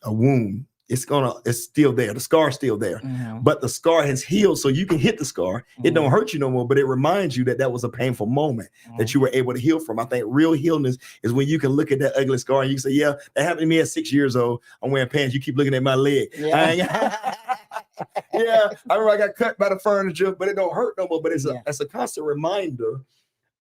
wound. it's still there. The scar's still there, but the scar has healed, so you can hit the scar. It don't hurt you no more, but it reminds you that was a painful moment that you were able to heal from. I think real healing is when you can look at that ugly scar and you can say, yeah, that happened to me at 6 years old. I'm wearing pants. You keep looking at my leg. Yeah. Yeah, I remember I got cut by the furniture, but it don't hurt no more. But it's a constant reminder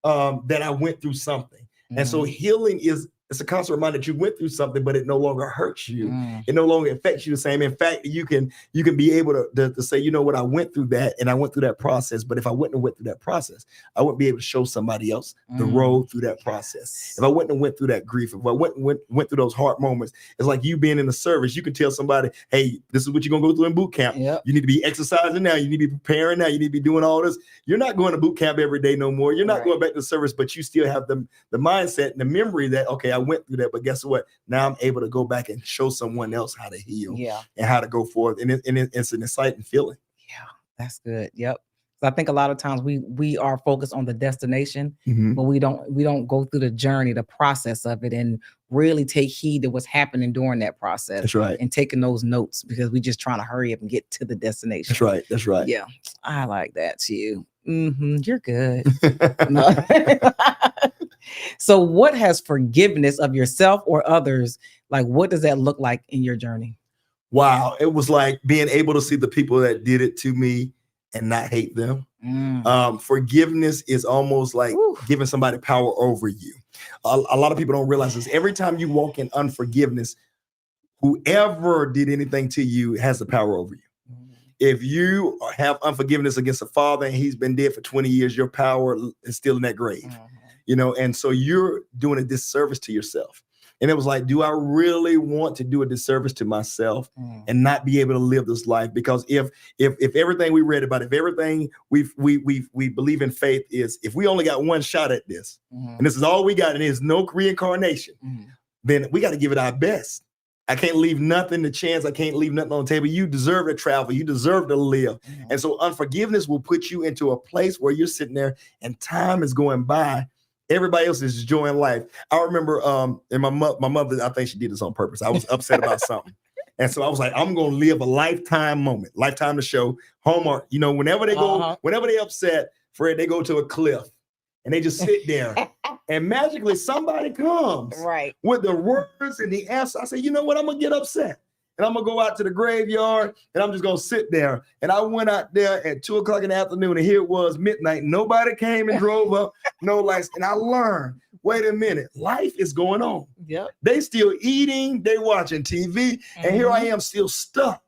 that I went through something. And so healing it's a constant reminder that you went through something, but it no longer hurts you. It no longer affects you the same. In fact, you can be able to say, you know what, I went through that and I went through that process. But if I wouldn't have went through that process, I wouldn't be able to show somebody else the road through that process. If I wouldn't have went through that grief, if I went through those hard moments, it's like you being in the service. You can tell somebody, hey, this is what you're gonna go through in boot camp. You need to be exercising now. You need to be preparing now. You need to be doing all this. You're not going to boot camp every day no more. You're not going back to the service, but you still have the mindset and the memory that, okay, I went through that, but guess what? Now I'm able to go back and show someone else how to heal and how to go forward. And it's an exciting feeling. Yeah, that's good. Yep. So I think a lot of times we are focused on the destination, but we don't go through the journey, the process of it, and really take heed to what's happening during that process. That's right. And taking those notes because we're just trying to hurry up and get to the destination. That's right. That's right. Yeah, I like that too. You're good. So what has forgiveness of yourself or others, like what does that look like in your journey? Wow. It was like being able to see the people that did it to me and not hate them. Forgiveness is almost like giving somebody power over you. A lot of people don't realize this. Every time you walk in unforgiveness, whoever did anything to you has the power over you. If you have unforgiveness against a father and he's been dead for 20 years, your power is still in that grave. And so you're doing a disservice to yourself. And it was like, do I really want to do a disservice to myself and not be able to live this life? Because if everything we read about, if everything we believe in faith is, if we only got one shot at this, and this is all we got, and there's no reincarnation, then we got to give it our best. I can't leave nothing to chance. I can't leave nothing on the table. You deserve to travel. You deserve to live. And so unforgiveness will put you into a place where you're sitting there and time is going by. Everybody else is enjoying life. I remember, and my mother, I think she did this on purpose. I was upset about something. And so I was like, I'm going to live a lifetime moment, lifetime to show Hallmark. Whenever they go, whenever they upset, Fred, they go to a cliff and they just sit there and magically somebody comes with the words and the answer. I say, you know what? I'm going to get upset. And I'm going to go out to the graveyard and I'm just going to sit there. And I went out there at 2:00 in the afternoon and here it was midnight. Nobody came and drove up, no lights. And I learned, wait a minute, life is going on. They still eating, they watching TV. And here I am still stuck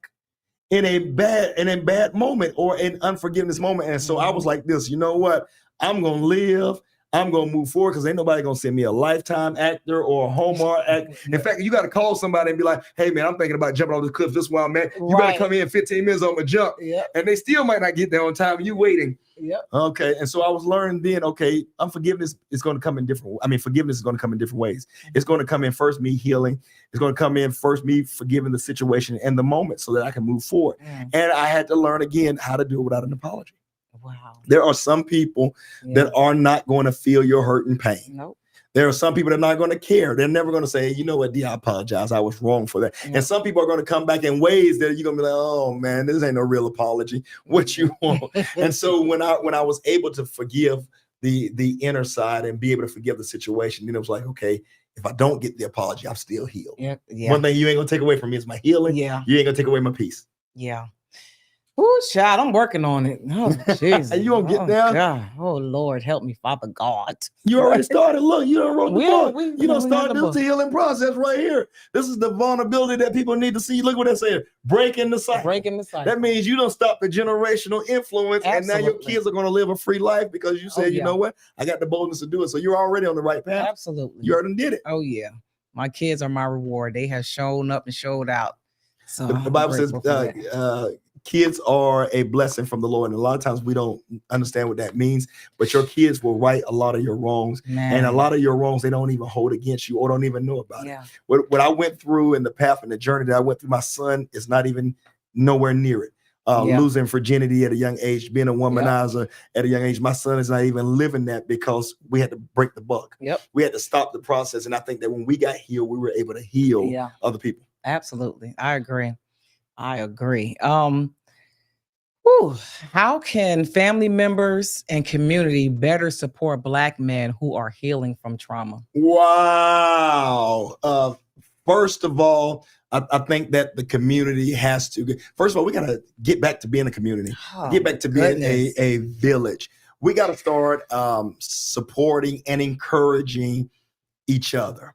in a bad moment or an unforgiveness moment. And so I was like this, you know what? I'm going to live. I'm going to move forward because ain't nobody going to send me a Lifetime actor or a Hallmark actor. In fact, you got to call somebody and be like, hey, man, I'm thinking about jumping off the cliff this while, man. You better come in 15 minutes on my jump. And they still might not get there on time. You waiting. Okay. And so I was learning then, okay, unforgiveness is going to come in forgiveness is going to come in different ways. It's going to come in first me healing. It's going to come in first me forgiving the situation and the moment so that I can move forward. And I had to learn again how to do it without an apology. Wow. There are some people that are not going to feel your hurt and pain. There are some people that are not going to care. They're never going to say, you know what, D, I apologize. I was wrong for that. And some people are going to come back in ways that you're going to be like, oh man, this ain't no real apology. What you want? And so when I was able to forgive the inner side and be able to forgive the situation, then it was like, okay, if I don't get the apology, I'm still healed. One thing you ain't going to take away from me is my healing. You ain't going to take away my peace. Oh, child, I'm working on it. Oh, Jesus. You gonna get there? God. Oh, Lord, help me, Father God. You already started. Look, you done wrote the book. You done started this healing process right here. This is the vulnerability that people need to see. Look what they're saying. Breaking the cycle. Breaking the cycle. That means you don't stop the generational influence, and now your kids are going to live a free life because you said, you know what? I got the boldness to do it. So you're already on the right path. Absolutely. You already did it. Oh, yeah. My kids are my reward. They have shown up and showed out. So the Bible says, kids are a blessing from the Lord. And a lot of times we don't understand what that means, but your kids will right a lot of your wrongs. And a lot of your wrongs, they don't even hold against you or don't even know about it. What I went through in the path and the journey that I went through, my son is not even nowhere near it. Losing virginity at a young age, being a womanizer at a young age. My son is not even living that because we had to break the buck. We had to stop the process. And I think that when we got healed, we were able to heal other people. Absolutely. I agree. I agree. Whew, how can family members and community better support Black men who are healing from trauma? Wow. First of all, I think that the community has to. First of all, we got to get back to being a community, get back to being a village. We got to start supporting and encouraging each other.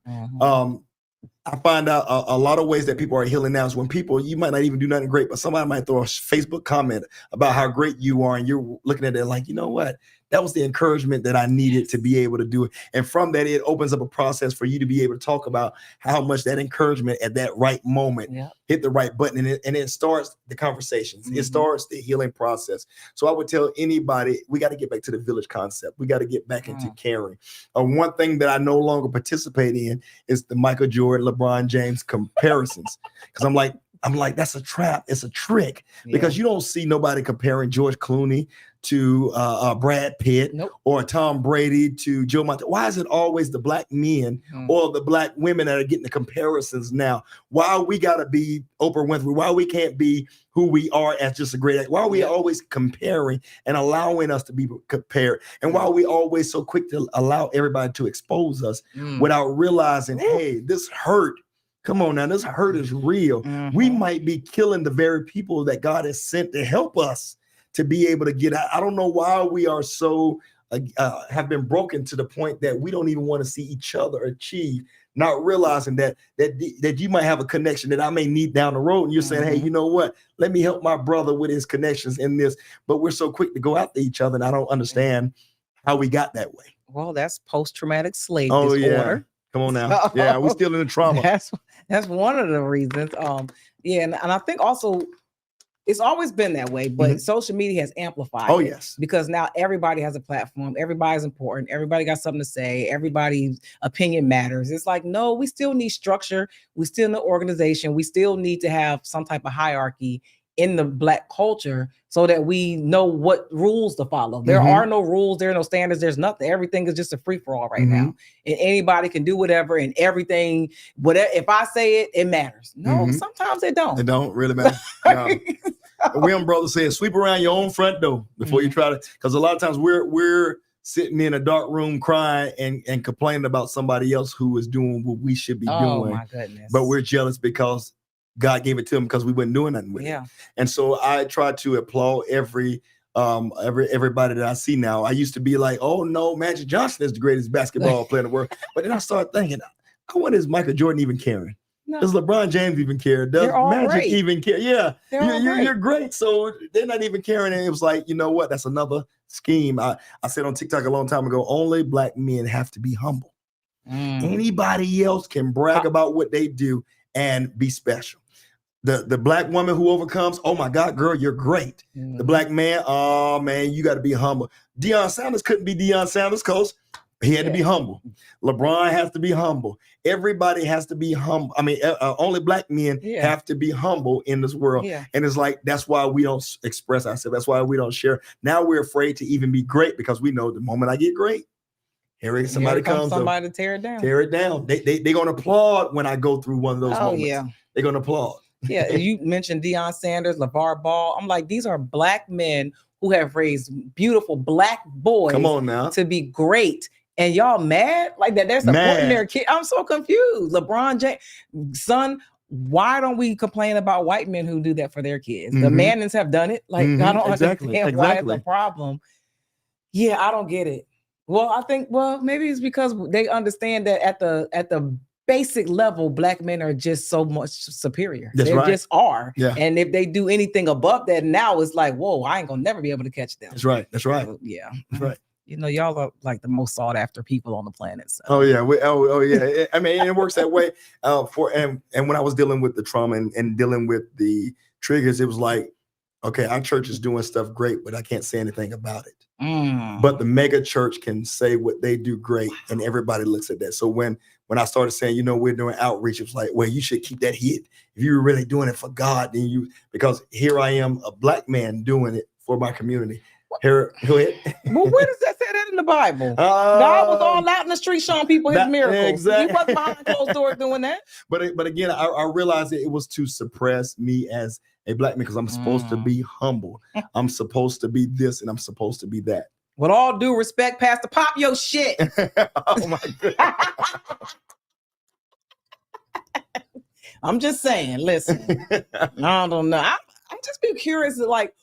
I find out a lot of ways that people are healing now is when people, you might not even do nothing great, but somebody might throw a Facebook comment about how great you are. And you're looking at it like, you know what? That was the encouragement that I needed to be able to do it. And from that, it opens up a process for you to be able to talk about how much that encouragement at that right moment hit the right button. And it starts the conversations. It starts the healing process. So I would tell anybody, we got to get back to the village concept. We got to get back into caring. One thing that I no longer participate in is the Michael Jordan, LeBron James comparisons. Because I'm like, that's a trap. It's a trick because you don't see nobody comparing George Clooney to Brad Pitt or Tom Brady to Joe Montana. Why is it always the Black men or the Black women that are getting the comparisons now? Why we got to be Oprah Winfrey? Why we can't be who we are as just a great actor? Why are we always comparing and allowing us to be compared? And why are we always so quick to allow everybody to expose us without realizing, hey, this hurt. Come on now, this hurt is real. We might be killing the very people that God has sent to help us to be able to get out. I don't know why we are so have been broken to the point that we don't even want to see each other achieve, not realizing that you might have a connection that I may need down the road. And you're saying, hey, you know what? Let me help my brother with his connections in this. But we're so quick to go after each other. And I don't understand how we got that way. Well, that's post-traumatic slave disorder. Come on now. Yeah, we're still in the trauma. That's one of the reasons. And I think also it's always been that way, but social media has amplified it. Yes. Because now everybody has a platform, everybody's important, everybody got something to say, everybody's opinion matters. It's like, no, we still need structure, we still need organization, we still need to have some type of hierarchy in the Black culture so that we know what rules to follow. There are no rules, there are no standards, there's nothing. Everything is just a free-for-all right now. And anybody can do whatever and everything, whatever. If I say it, it matters. No, sometimes it don't. It don't really matter. No. William brother said, sweep around your own front door before you try to, because a lot of times we're sitting in a dark room crying and complaining about somebody else who is doing what we should be doing. Oh my goodness. But we're jealous because God gave it to him because we weren't doing nothing with it. And so I try to applaud everybody that I see now. I used to be like, oh no, Magic Johnson is the greatest basketball player in the world. But then I started thinking, what is Michael Jordan even caring? Does LeBron James even care? Does Magic even care? Yeah, you're great. So they're not even caring. And it was like, you know what? That's another scheme. I said on TikTok a long time ago, only Black men have to be humble. Anybody else can brag about what they do and be special. The Black woman who overcomes, oh my God, girl, you're great. The Black man, oh man, you got to be humble. Deion Sanders couldn't be Deion Sanders because he had to be humble. LeBron has to be humble. Everybody has to be humble. I mean, only Black men have to be humble in this world. And it's like, that's why we don't express ourselves. That's why we don't share. Now we're afraid to even be great because we know the moment I get great, somebody comes to tear it down. Tear it down. They're going to applaud when I go through one of those moments. They're going to applaud. You mentioned Deion Sanders, LeVar Ball. I'm like, these are Black men who have raised beautiful Black boys. Come on now. To be great. And y'all mad like that? They're supporting their kid. I'm so confused. LeBron James, son, why don't we complain about white men who do that for their kids? The Mannings have done it. Like, I don't understand why it's a problem. Yeah, I don't get it. Well, I think, maybe it's because they understand that at the basic level, Black men are just so much superior. They just are. Yeah. And if they do anything above that, now it's like, whoa, I ain't gonna never be able to catch them. That's right. So, That's right. You know, y'all are like the most sought after people on the planet. So. Oh yeah. I mean, it works that way. And when I was dealing with the trauma and dealing with the triggers, it was like, okay, our church is doing stuff great, but I can't say anything about it. But the mega church can say what they do great, and everybody looks at that. So when I started saying, you know, we're doing outreach, it was like, well, you should keep that hid. If you were really doing it for God, then because here I am, a Black man doing it for my community. Here, go ahead. Well, where does that say that in in the Bible. God was all out in the street showing people his miracles. Exactly. He wasn't behind closed doors doing that. But again, I realized that it was to suppress me as a black man because I'm supposed to be humble. I'm supposed to be this and I'm supposed to be that. With all due respect, Pastor, pop your shit. Oh my goodness. I'm just saying, listen, I don't know. I'm just be curious, like,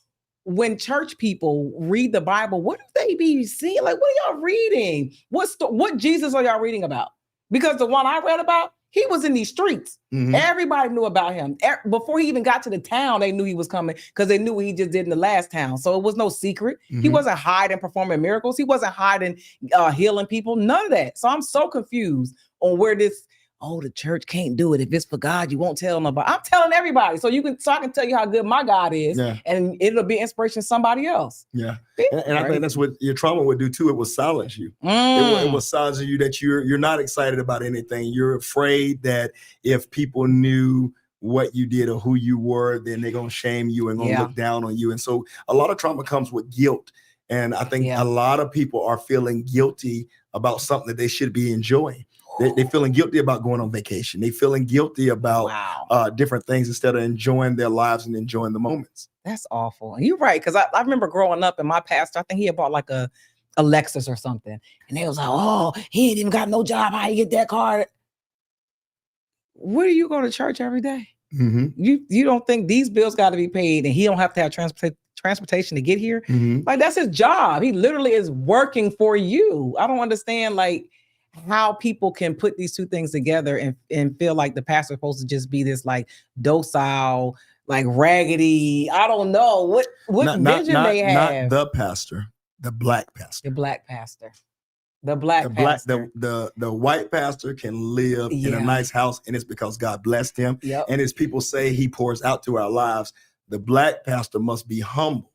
when church people read the Bible, what do they be seeing? Like, what are y'all reading? What Jesus are y'all reading about? Because the one I read about, he was in these streets. Mhm. Everybody knew about him. Before he even got to the town, they knew he was coming because they knew what he just did in the last town. So it was no secret. He wasn't hiding, performing miracles. He wasn't hiding, healing people. None of that. So I'm so confused on where this, the church can't do it. If it's for God, you won't tell nobody. I'm telling everybody. So I can tell you how good my God is. Yeah. And it'll be inspiration to somebody else. Yeah. And I think that's what your trauma would do too. It will silence you. It will silence you that you're not excited about anything. You're afraid that if people knew what you did or who you were, then they're going to shame you and going to look down on you. And so a lot of trauma comes with guilt. And I think a lot of people are feeling guilty about something that they should be enjoying. They're feeling guilty about going on vacation. They're feeling guilty about different things instead of enjoying their lives and enjoying the moments. That's awful. And you're right. Because I remember growing up and my pastor, I think he had bought like a Lexus or something. And they was like, he ain't even got no job. How you get that car? Where do you go to church every day? You don't think these bills got to be paid and he don't have to have transportation to get here? Like, that's his job. He literally is working for you. I don't understand, like, how people can put these two things together and feel like the pastor is supposed to just be this like docile, like raggedy. I don't know what vision they have. Not the pastor, the black pastor. The black pastor. The black pastor. The white pastor can live in a nice house, and it's because God blessed him. And as people say, he pours out to our lives. The black pastor must be humbled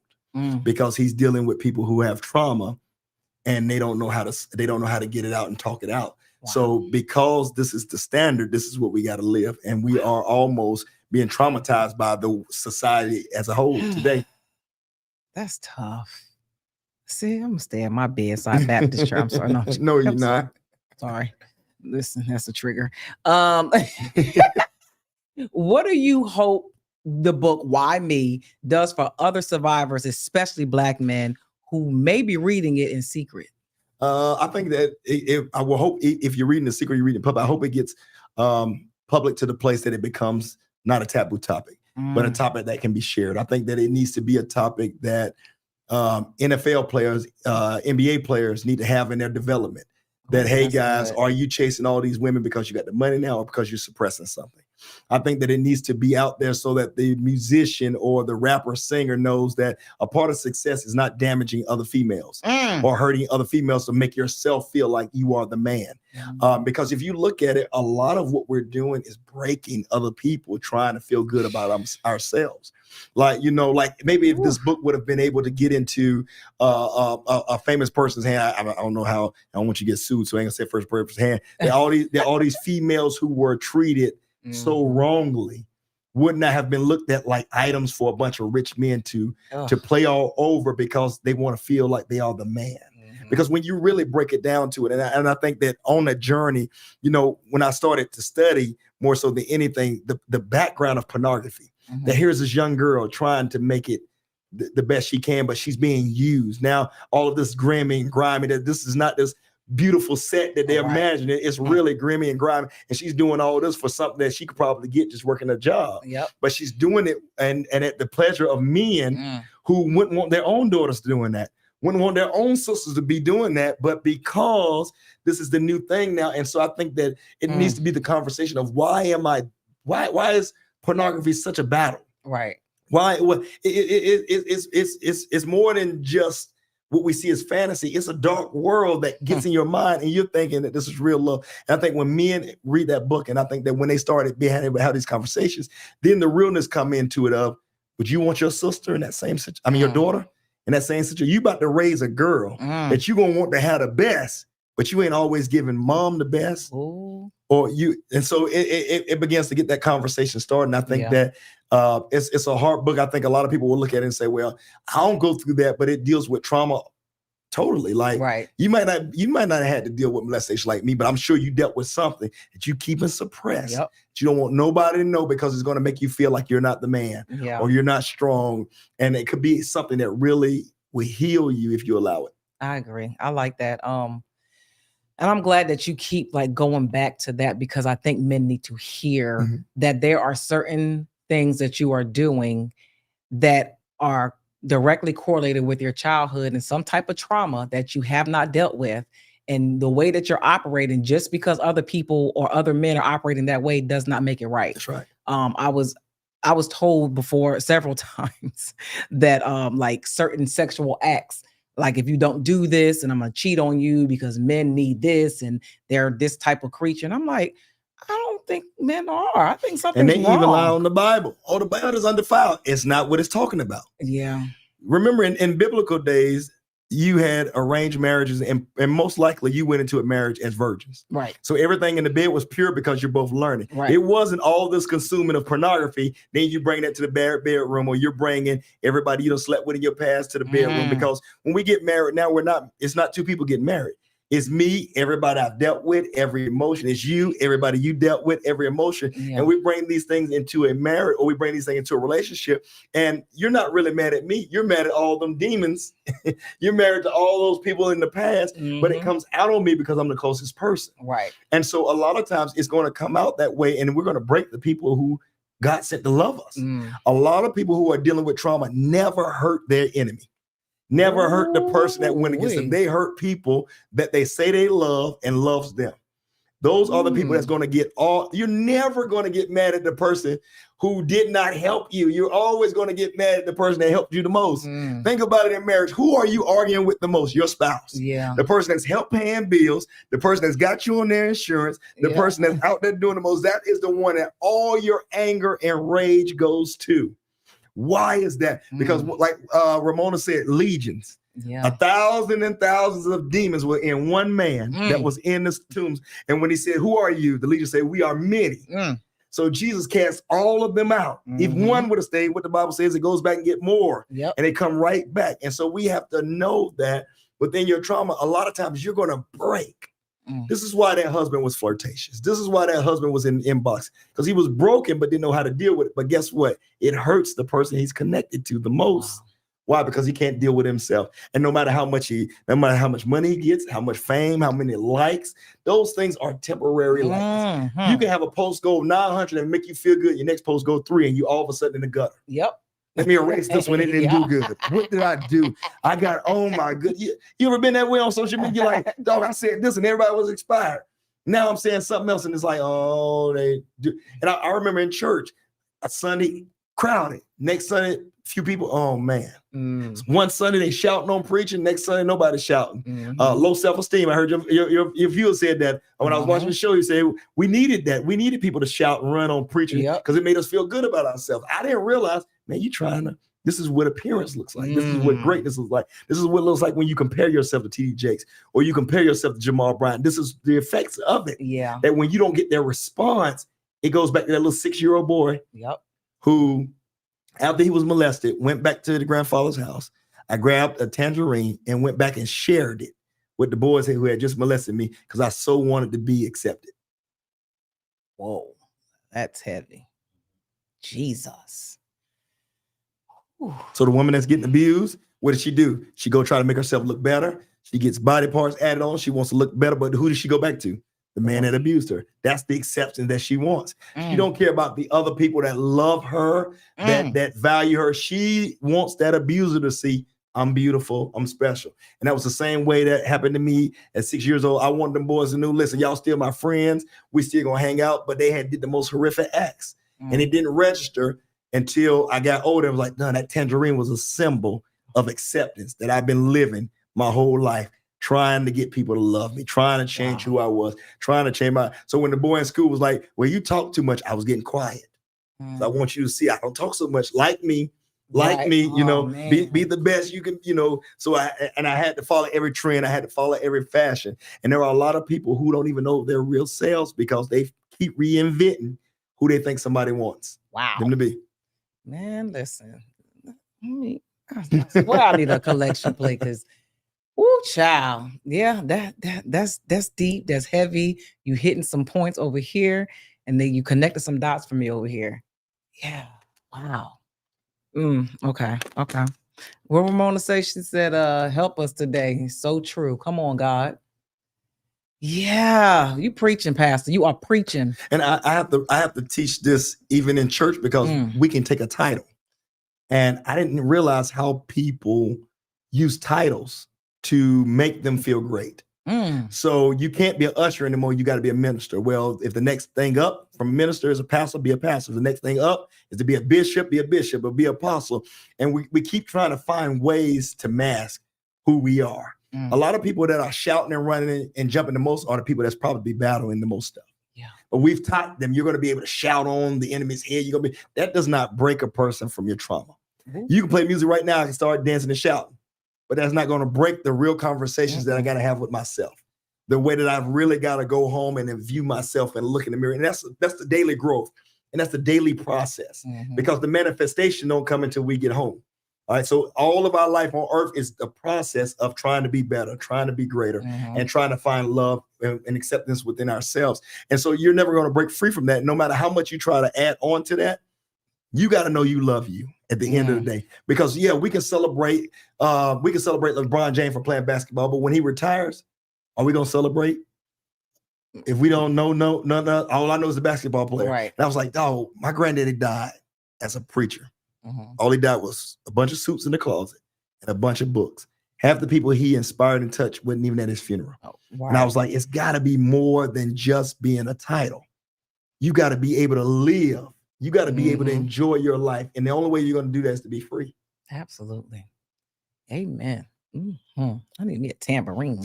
because he's dealing with people who have trauma. And they don't know how to get it out and talk it out. Wow. So because this is the standard, this is what we got to live. And we are almost being traumatized by the society as a whole today. That's tough. See, I'm gonna stay at my bedside Baptist church. I'm sorry. No, you're not. Sorry. Listen, that's a trigger. What do you hope the book Why Me does for other survivors, especially Black men, who may be reading it in secret? I think that I will hope if you're reading the secret, you're reading public. I hope it gets public to the place that it becomes not a taboo topic, but a topic that can be shared. I think that it needs to be a topic that NFL players, NBA players need to have in their development. That, hey guys, are you chasing all these women because you got the money now or because you're suppressing something? I think that it needs to be out there so that the musician or the rapper singer knows that a part of success is not damaging other females or hurting other females to make yourself feel like you are the man. Because if you look at it, a lot of what we're doing is breaking other people trying to feel good about ourselves. Like, maybe if this book would have been able to get into a famous person's hand, I don't know how, I don't want you to get sued, so I ain't gonna say first person's hand. There are all these females who were treated so wrongly would not have been looked at like items for a bunch of rich men to play all over because they want to feel like they are the man. Because when you really break it down to it, and I think that on a journey, when I started to study more so than anything, the background of pornography, that here's this young girl trying to make it the best she can, but she's being used. Now, all of this grimy and grimy, that this is not this beautiful set that they imagine. It's really grimy and grimy. And she's doing all this for something that she could probably get just working a job. But she's doing it and at the pleasure of men who wouldn't want their own daughters doing that, wouldn't want their own sisters to be doing that. But because this is the new thing now. And so I think that it needs to be the conversation of why is pornography such a battle? Right. Why? Well, it's more than just what we see as fantasy. It's a dark world that gets in your mind and you're thinking that this is real love. And I think when men read that book, and I think that when they started being able to have these conversations, then the realness come into it of, would you want your sister in that same situation? I mean, your daughter in that same situation? You about to raise a girl that you're going to want to have the best, but you ain't always giving mom the best. Or you, and so it begins to get that conversation started. And I think that it's a hard book. I think a lot of people will look at it and say, well, I don't go through that, but it deals with trauma Totally. Like Right. you might not have had to deal with molestation like me, but I'm sure you dealt with something that you keep suppressed. Yep. That you don't want nobody to know because it's going to make you feel like you're not the man Yeah. or you're not strong. And it could be something that really will heal you if you allow it. I agree. I like that. And I'm glad that you keep like going back to that, because I think men need to hear that there are certain things that you are doing that are directly correlated with your childhood and some type of trauma that you have not dealt with. And the way that you're operating, just because other people or other men are operating that way, does not make it right. That's right. I was told before several times that like certain sexual acts, like if you don't do this and I'm gonna cheat on you because men need this and they're this type of creature. And I'm like, I don't think men are. I think something's wrong. And they even lie on the Bible. Oh, the Bible is undefiled. It's not what it's talking about. Yeah. Remember in biblical days, you had arranged marriages, and most likely you went into a marriage as virgins. Right. So everything in the bed was pure because you're both learning. Right. It wasn't all this consuming of pornography. Then you bring that to the bedroom, or you're bringing everybody you slept with in your past to the bedroom. Because when we get married now, it's not two people getting married. It's me, everybody I've dealt with, every emotion. It's you, everybody you dealt with, every emotion. Yeah. And we bring these things into a marriage, or we bring these things into a relationship. And you're not really mad at me. You're mad at all them demons. You're married to all those people in the past, but it comes out on me because I'm the closest person. Right. And so a lot of times it's going to come out that way, and we're going to break the people who God sent to love us. A lot of people who are dealing with trauma never hurt their enemy. Never hurt the person that went against them. They hurt people that they say they love and loves them. Those are the people that's going to get all. You're never going to get mad at the person who did not help you. You're always going to get mad at the person that helped you the most. Think about it in marriage. Who are you arguing with the most? Your spouse. Yeah. The person that's helped paying bills, the person that's got you on their insurance, the person that's out there doing the most. That is the one that all your anger and rage goes to. Why is that? Because like Ramona said, legions. Yeah. 1,000 and thousands of demons were in one man that was in the tombs. And when he said, who are you? The legion said, we are many. So Jesus cast all of them out. If one would have stayed, what the Bible says, it goes back and get more. And they come right back. And so we have to know that within your trauma, a lot of times you're going to break. This is why that husband was flirtatious. This is why that husband was in the inbox, because he was broken but didn't know how to deal with it. But guess what? It hurts the person he's connected to the most. Wow. Why? Because he can't deal with himself. And no matter how much money he gets, how much fame, how many likes, those things are temporary likes. You can have a post go 900 and make you feel good. Your next post go 3 and you all of a sudden in the gutter. Yep. Let me erase this one. It didn't do good. What did I do? I got, oh my good. You ever been that way on social media? You're like, dog, I said this and everybody was expired. Now I'm saying something else and it's like, oh, they do. And I remember in church, a Sunday crowded. Next Sunday, few people. Oh man. One Sunday they shouting on preaching. Next Sunday nobody's shouting. Low self-esteem. I heard your viewer said that when I was watching the show. You say we needed that. We needed people to shout and run on preaching because it made us feel good about ourselves. I didn't realize, man, you trying to. This is what appearance looks like. This is what greatness looks like. This is what it looks like when you compare yourself to T.D. Jakes or you compare yourself to Jamal Bryant. This is the effects of it. Yeah. That when you don't get their response, it goes back to that little 6-year-old boy. Who, after he was molested, went back to the grandfather's house. I grabbed a tangerine and went back and shared it with the boys who had just molested me because I so wanted to be accepted. Whoa, that's heavy. Jesus. Whew. So the woman that's getting abused, what does she do? She go try to make herself look better. She gets body parts added on. She wants to look better, but who does she go back to? The man that abused her. That's the acceptance that she wants. She don't care about the other people that love her, that value her. She wants that abuser to see, I'm beautiful, I'm special. And that was the same way that happened to me at 6 years old. I wanted them boys to know, listen, y'all still my friends. We still gonna hang out, but they did the most horrific acts. And it didn't register until I got older. I was like, no, that tangerine was a symbol of acceptance that I've been living my whole life. Trying to get people to love me, trying to change who I was, trying to change so when the boy in school was like, well, you talk too much, I was getting quiet. So I want you to see I don't talk so much. Like me, be the best you can, So I had to follow every trend. I had to follow every fashion. And there are a lot of people who don't even know their real selves because they keep reinventing who they think somebody wants them to be. Man, listen. I need a collection plate because Ooh, child. Yeah, that's deep. That's heavy. You hitting some points over here, and then you connected some dots for me over here. Yeah. Wow. Okay. Okay. What Ramona say? She said, help us today. So true. Come on, God. Yeah, you preaching, Pastor. You are preaching. And I have to teach this even in church because we can take a title. And I didn't realize how people use titles to make them feel great. So you can't be an usher anymore. You got to be a minister. Well, if the next thing up from a minister is a pastor, be a pastor. If the next thing up is to be a bishop, or be an apostle. And we keep trying to find ways to mask who we are. A lot of people that are shouting and running and jumping the most are the people that's probably battling the most stuff. Yeah. But we've taught them you're going to be able to shout on the enemy's head. That does not break a person from your trauma. You can play music right now and start dancing and shouting, but that's not going to break the real conversations that I got to have with myself. The way that I've really got to go home and then view myself and look in the mirror. And that's the daily growth. And that's the daily process because the manifestation don't come until we get home. All right. So all of our life on earth is the process of trying to be better, trying to be greater, and trying to find love and acceptance within ourselves. And so you're never going to break free from that. No matter how much you try to add on to that, you got to know you love you at the end of the day. Because we can celebrate LeBron James for playing basketball, but when he retires, are we going to celebrate? If we don't know, none, all I know is the basketball player. Right. And I was like, dog, my granddaddy died as a preacher. All he died was a bunch of suits in the closet and a bunch of books. Half the people he inspired and touched wasn't even at his funeral. And I was like, it's got to be more than just being a title. You got to be able to live. You got to be able to enjoy your life. And the only way you're going to do that is to be free. Absolutely. Amen. I need me a tambourine.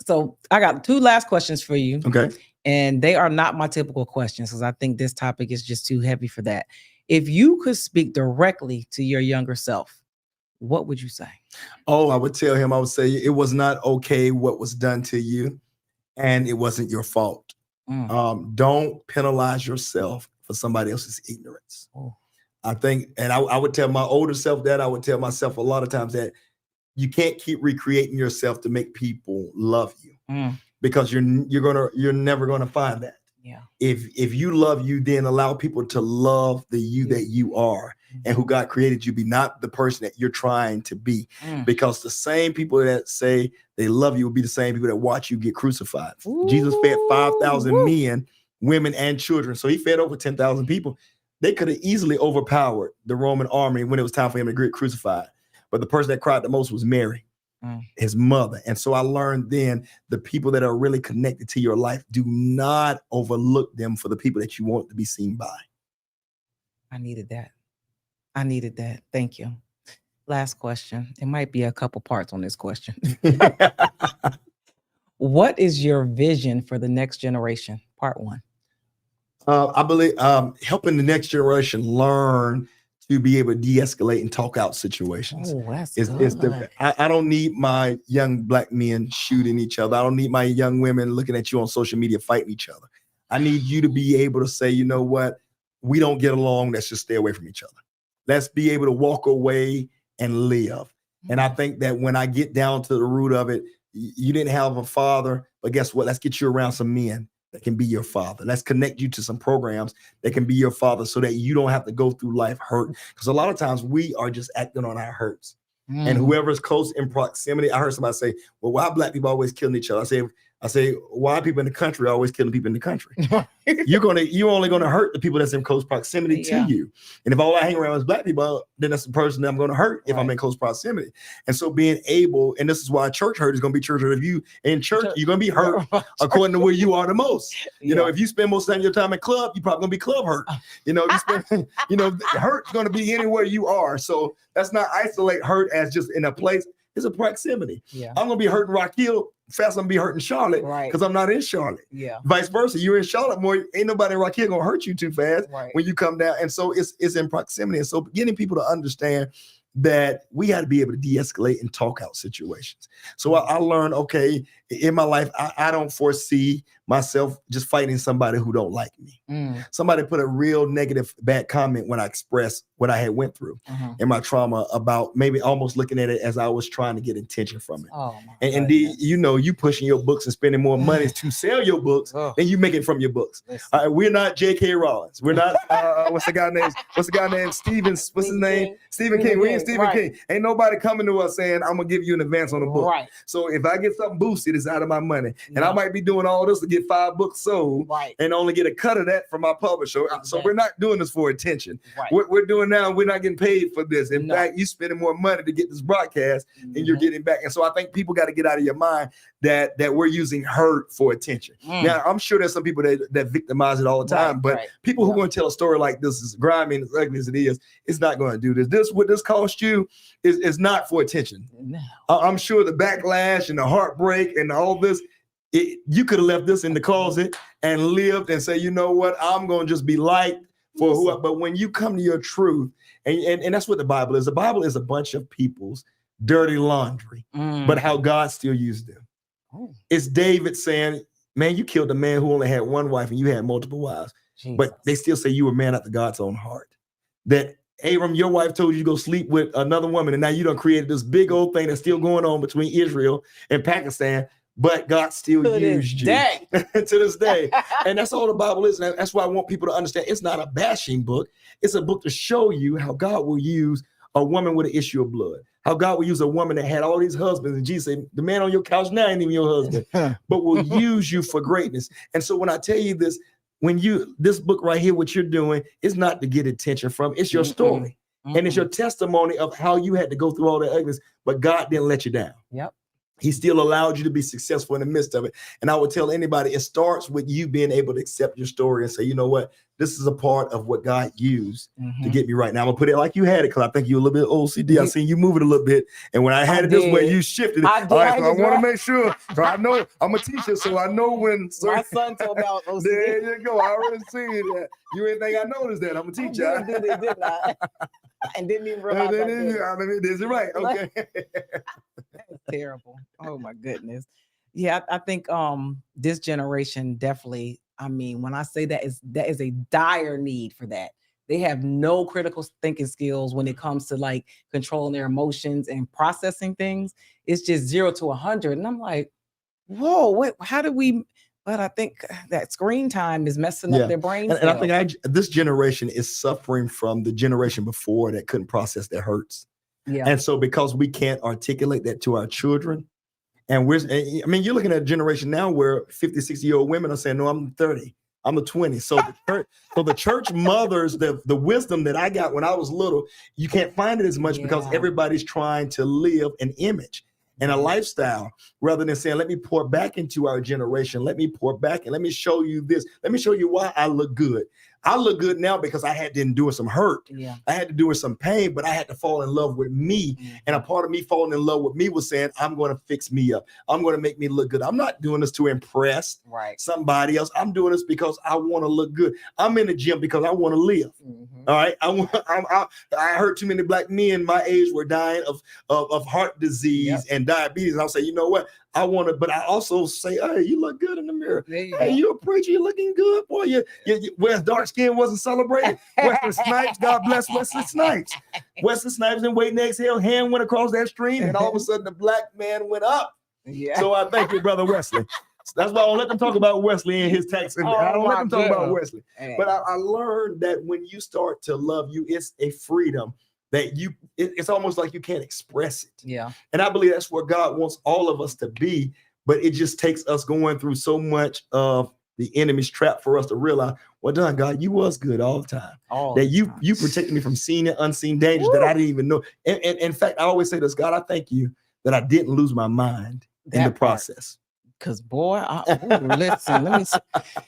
So I got 2 last questions for you. Okay. And they are not my typical questions because I think this topic is just too heavy for that. If you could speak directly to your younger self, what would you say? Oh, I would say it was not okay what was done to you, and it wasn't your fault. Don't penalize yourself for somebody else's ignorance. I think, and I would tell my older self that. I would tell myself a lot of times that you can't keep recreating yourself to make people love you. Because you're never gonna find that. Yeah. If you love you, then allow people to love the you that you are and who God created you be, not the person that you're trying to be. Because the same people that say they love you will be the same people that watch you get crucified. Jesus fed 5,000 men, women, and children. So he fed over 10,000 people. They could have easily overpowered the Roman army when it was time for him to get crucified. But the person that cried the most was Mary. His mother. And so I learned then the people that are really connected to your life, do not overlook them for the people that you want to be seen by. I needed that. Thank you. Last question. It might be a couple parts on this question. What is your vision for the next generation? Part 1. I believe helping the next generation learn to be able to de-escalate and talk out situations. That's good. I don't need my young black men shooting each other. I don't need my young women looking at you on social media fighting each other. I need you to be able to say, you know what? We don't get along. Let's just stay away from each other. Let's be able to walk away and live. And I think that when I get down to the root of it, you didn't have a father, but guess what? Let's get you around some men that can be your father. Let's connect you to some programs that can be your father so that you don't have to go through life hurt. Because a lot of times we are just acting on our hurts. And whoever's close in proximity, I heard somebody say, well, why black people always killing each other? I say, why people in the country are always killing people in the country? You're only gonna hurt the people that's in close proximity to you. And if all I hang around is black people, then that's the person that I'm gonna hurt if I'm in close proximity. And so being able, and this is why church hurt is gonna be church hurt. If you in church, you're gonna be hurt according to where you are the most. You know, if you spend most of your time in club, you're probably gonna be club hurt. You know, if you spend, hurt's gonna be anywhere you are. So that's not isolate hurt as just in a place. It's a proximity. I'm gonna be hurting Rock Hill fast. I'm gonna be hurting Charlotte because I'm not in Charlotte. Vice versa. You're in Charlotte more. Ain't nobody in Rock Hill gonna hurt you too fast when you come down. And so it's in proximity. And so getting people to understand that we got to be able to de-escalate and talk out situations. So I learned, okay, in my life, I don't foresee myself just fighting somebody who don't like me. Somebody put a real negative, bad comment when I expressed what I had went through in my trauma about maybe almost looking at it as I was trying to get attention from it. And indeed, you pushing your books and spending more money to sell your books than you make it from your books. We're not J.K. Rowling. We're not what's the guy named Stephen? What's his name? Stephen King. We ain't Stephen King. Ain't nobody coming to us saying I'm gonna give you an advance on the book. So if I get something boosted, it's out of my money, and I might be doing all this to get 5 books sold, and only get a cut of that from my publisher. So we're not doing this for attention. What we're doing now, we're not getting paid for this. In fact, you're spending more money to get this broadcast, and you're getting back. And so I think people got to get out of your mind that we're using hurt for attention. Now I'm sure there's some people that victimize it all the time, but people who are going to tell a story like this is grimy and as ugly as it is, it's not going to do this. What this cost you is not for attention. No. I'm sure the backlash and the heartbreak and all this, you could have left this in the closet and lived and say, you know what, I'm going to just be liked for who. But when you come to your truth, and that's what the Bible is. The Bible is a bunch of people's dirty laundry, but how God still used them. It's David saying, man, you killed a man who only had one wife and you had multiple wives. Jesus. But they still say you were a man after God's own heart. That Abram, your wife told you to go sleep with another woman, and now you done created this big old thing that's still going on between Israel and Pakistan, but God still used you to this day. And that's all the Bible is. And that's why I want people to understand it's not a bashing book. It's a book to show you how God will use a woman with an issue of blood, how God will use a woman that had all these husbands. And Jesus said, the man on your couch now ain't even your husband, but will use you for greatness. And so when I tell you this, this book right here, what you're doing is not to get attention from, it's your story. And it's your testimony of how you had to go through all the ugliness, but God didn't let you down. He still allowed you to be successful in the midst of it. And I would tell anybody, it starts with you being able to accept your story and say, you know what, this is a part of what God used to get me right now. I'm gonna put it like you had it, because I think you're a little bit OCD. I seen you move it a little bit. And when I had it this way, you shifted it. All right, so I want to make sure. So I know I'm a teacher, so I know when my son told me about OCD. There you go. I already seen that. You ain't think I noticed that. I'm a teacher. Did not. And didn't even realize Is it right? Okay. That's terrible. Oh my goodness. Yeah, I think this generation definitely, I mean, when I say that is a dire need for that. They have no critical thinking skills when it comes to like controlling their emotions and processing things. It's just 0 to 100. And I'm like, whoa, how do we? But I think that screen time is messing up their brains. And I think this generation is suffering from the generation before that couldn't process their hurts. And so because we can't articulate that to our children, and you're looking at a generation now where 50, 60-year-old women are saying, no, I'm 30, I'm a 20. So the church mothers, the wisdom that I got when I was little, you can't find it as much because everybody's trying to live an image and a lifestyle rather than saying, let me pour back into our generation. Let me pour back and let me show you this. Let me show you why I look good. I look good now because I had to endure some hurt. I had to endure some pain, but I had to fall in love with me. And a part of me falling in love with me was saying, I'm going to fix me up. I'm going to make me look good. I'm not doing this to impress somebody else. I'm doing this because I want to look good. I'm in the gym because I want to live. All right. I heard too many black men my age were dying of heart disease and diabetes. And I'll say, you know what? I want to, but I also say, hey, you look good in the mirror. Hey, you a preacher, you looking good. Boy, where dark skin wasn't celebrated. Wesley Snipes, God bless Wesley Snipes. Wesley Snipes and waiting to exhale, hand went across that stream, and all of a sudden the black man went up. So I thank you, Brother Wesley. That's why I don't let them talk about Wesley and his text. I don't let them talk about Wesley. But I learned that when you start to love you, it's a freedom that it's almost like you can't express it. And I believe that's where God wants all of us to be, but it just takes us going through so much of the enemy's trap for us to realize, well done, God, you was good all the time. You protected me from seen and unseen dangers that I didn't even know. And in fact, I always say this, God, I thank you that I didn't lose my mind in the process. Because boy, listen, let me see.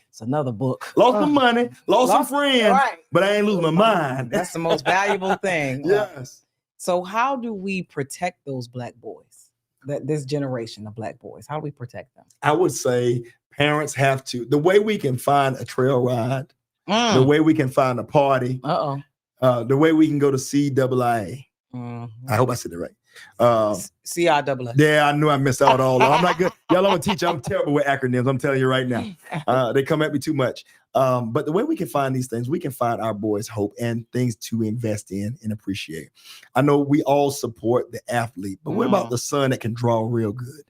It's another book. Lost some money, lost some friends, but I ain't lose my mind. That's the most valuable thing. Yes. So how do we protect those black boys, this generation of black boys? How do we protect them? I would say parents have to, the way we can find a trail ride, the way we can find a party, the way we can go to CAA. I hope I said it right. CIAA. Yeah, I knew I missed out all. I'm not good. Y'all, I'm gonna teach you. I'm terrible with acronyms. I'm telling you right now. They come at me too much. But the way we can find these things, we can find our boys hope and things to invest in and appreciate. I know we all support the athlete, but what about the son that can draw real good?